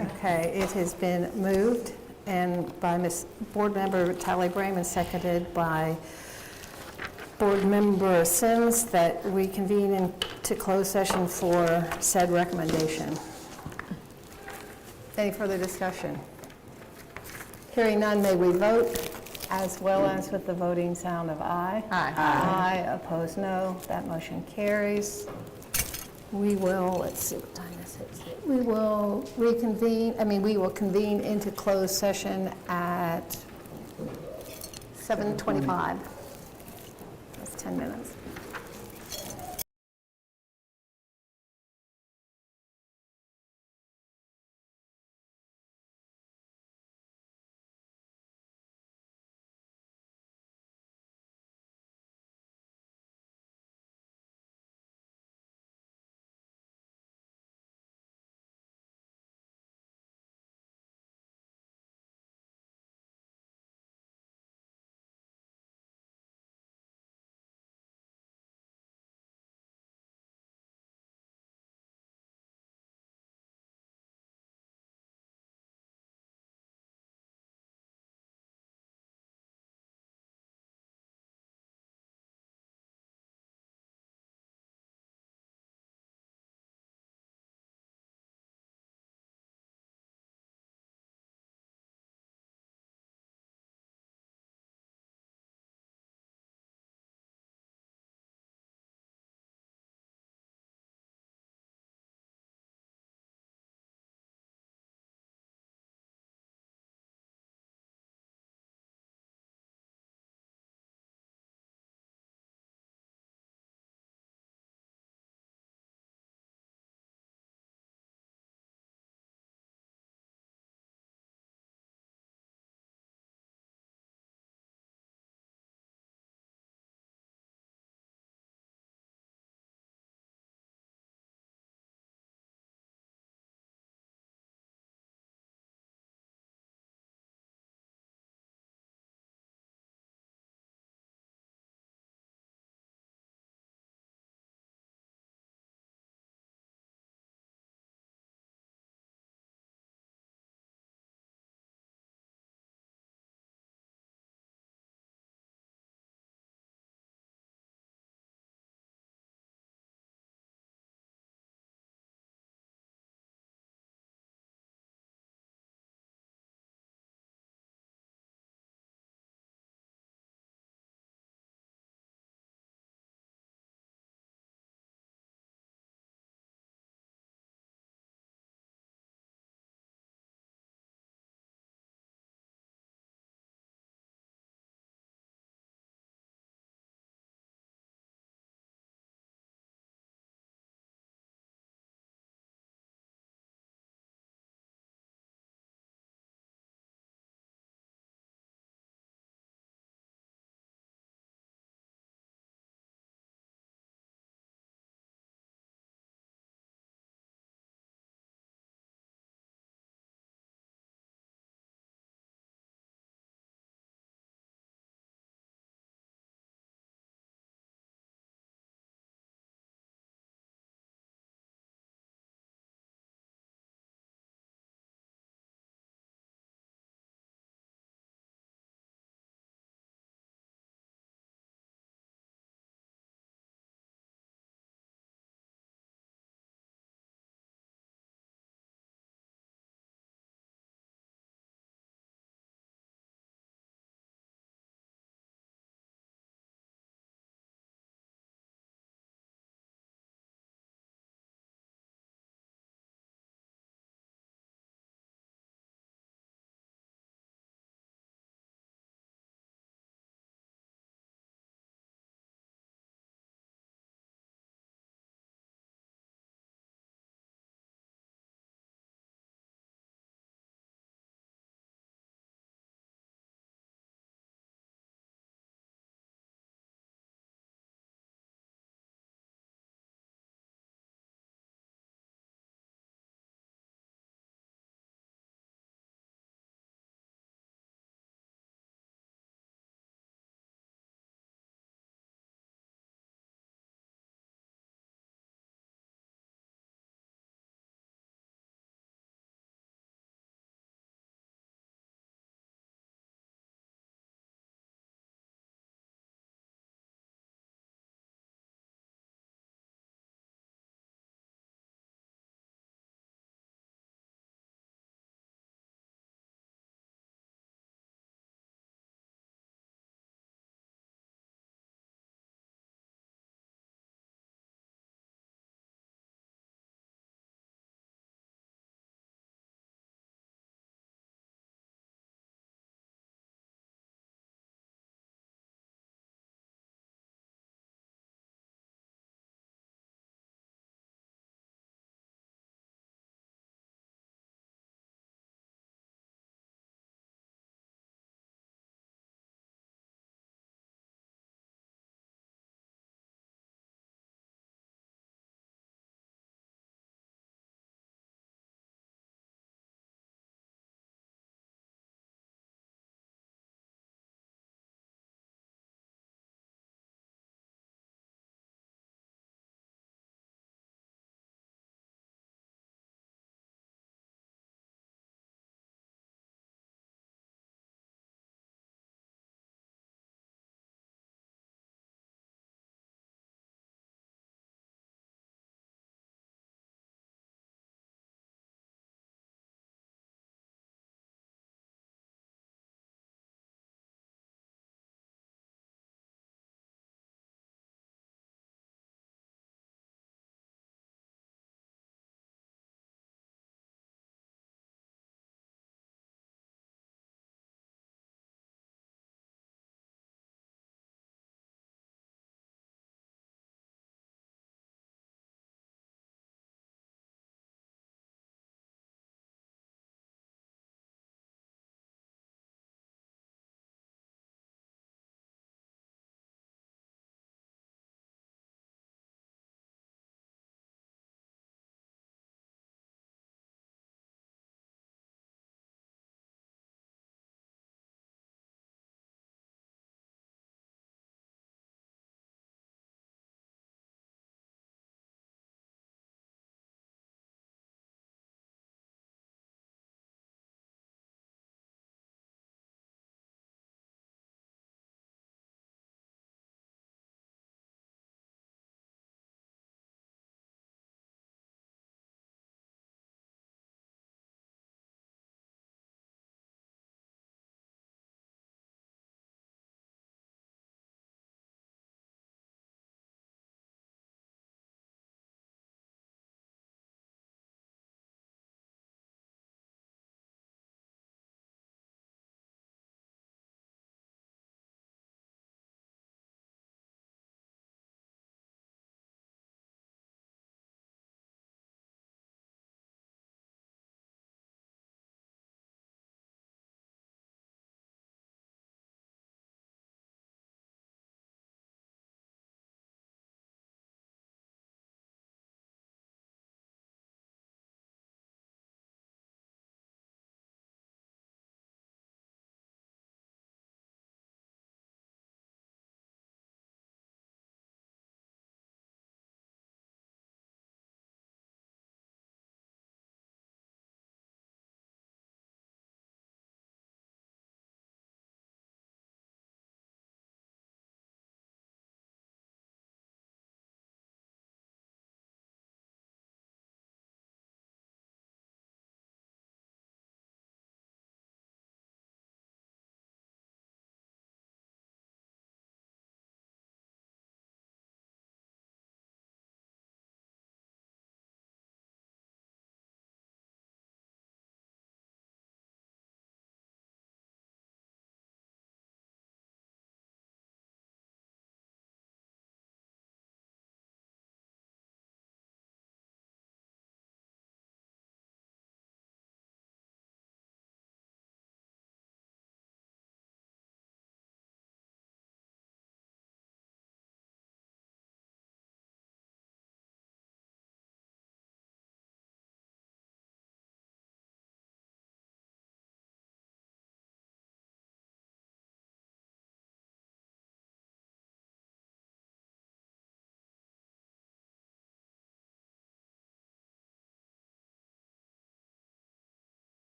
Okay, it has been moved and by Board Member Tally Brame and seconded by Board Member Sims that we convene into closed session for said recommendation. Any further discussion? Hearing none, may we vote, as well as with the voting sound of aye. Aye. Aye, opposed no. That motion carries. We will, let's see what time this is. We will convene into closed session at 7:25. That's 10 minutes.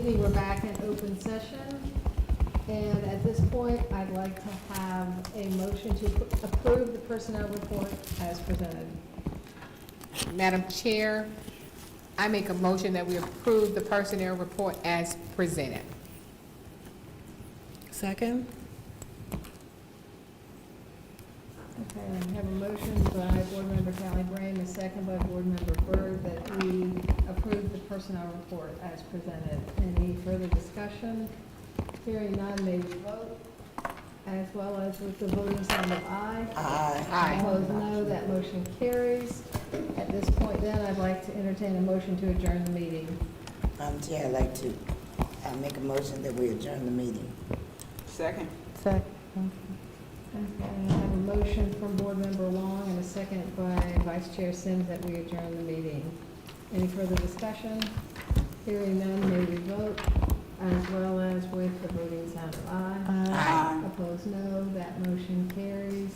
evening, we're back in open session. And at this point, I'd like to have a motion to approve the personnel report as presented. Madam Chair, I make a motion that we approve the personnel report as presented. Second? Okay, we have a motion by Board Member Callie Brain, a second by Board Member Byrd, that we approve the personnel report as presented. Any further discussion? Hearing none, may we vote, as well as with the voting sign of aye. Aye. Opposed, no. That motion carries. At this point then, I'd like to entertain a motion to adjourn the meeting. Chair, I'd like to make a motion that we adjourn the meeting. Second. Second. Okay, I have a motion from Board Member Long and a second by Vice Chair Sims that we adjourn the meeting. Any further discussion? Hearing none, may we vote, as well as with the voting sound of aye. Aye. Opposed, no. That motion carries.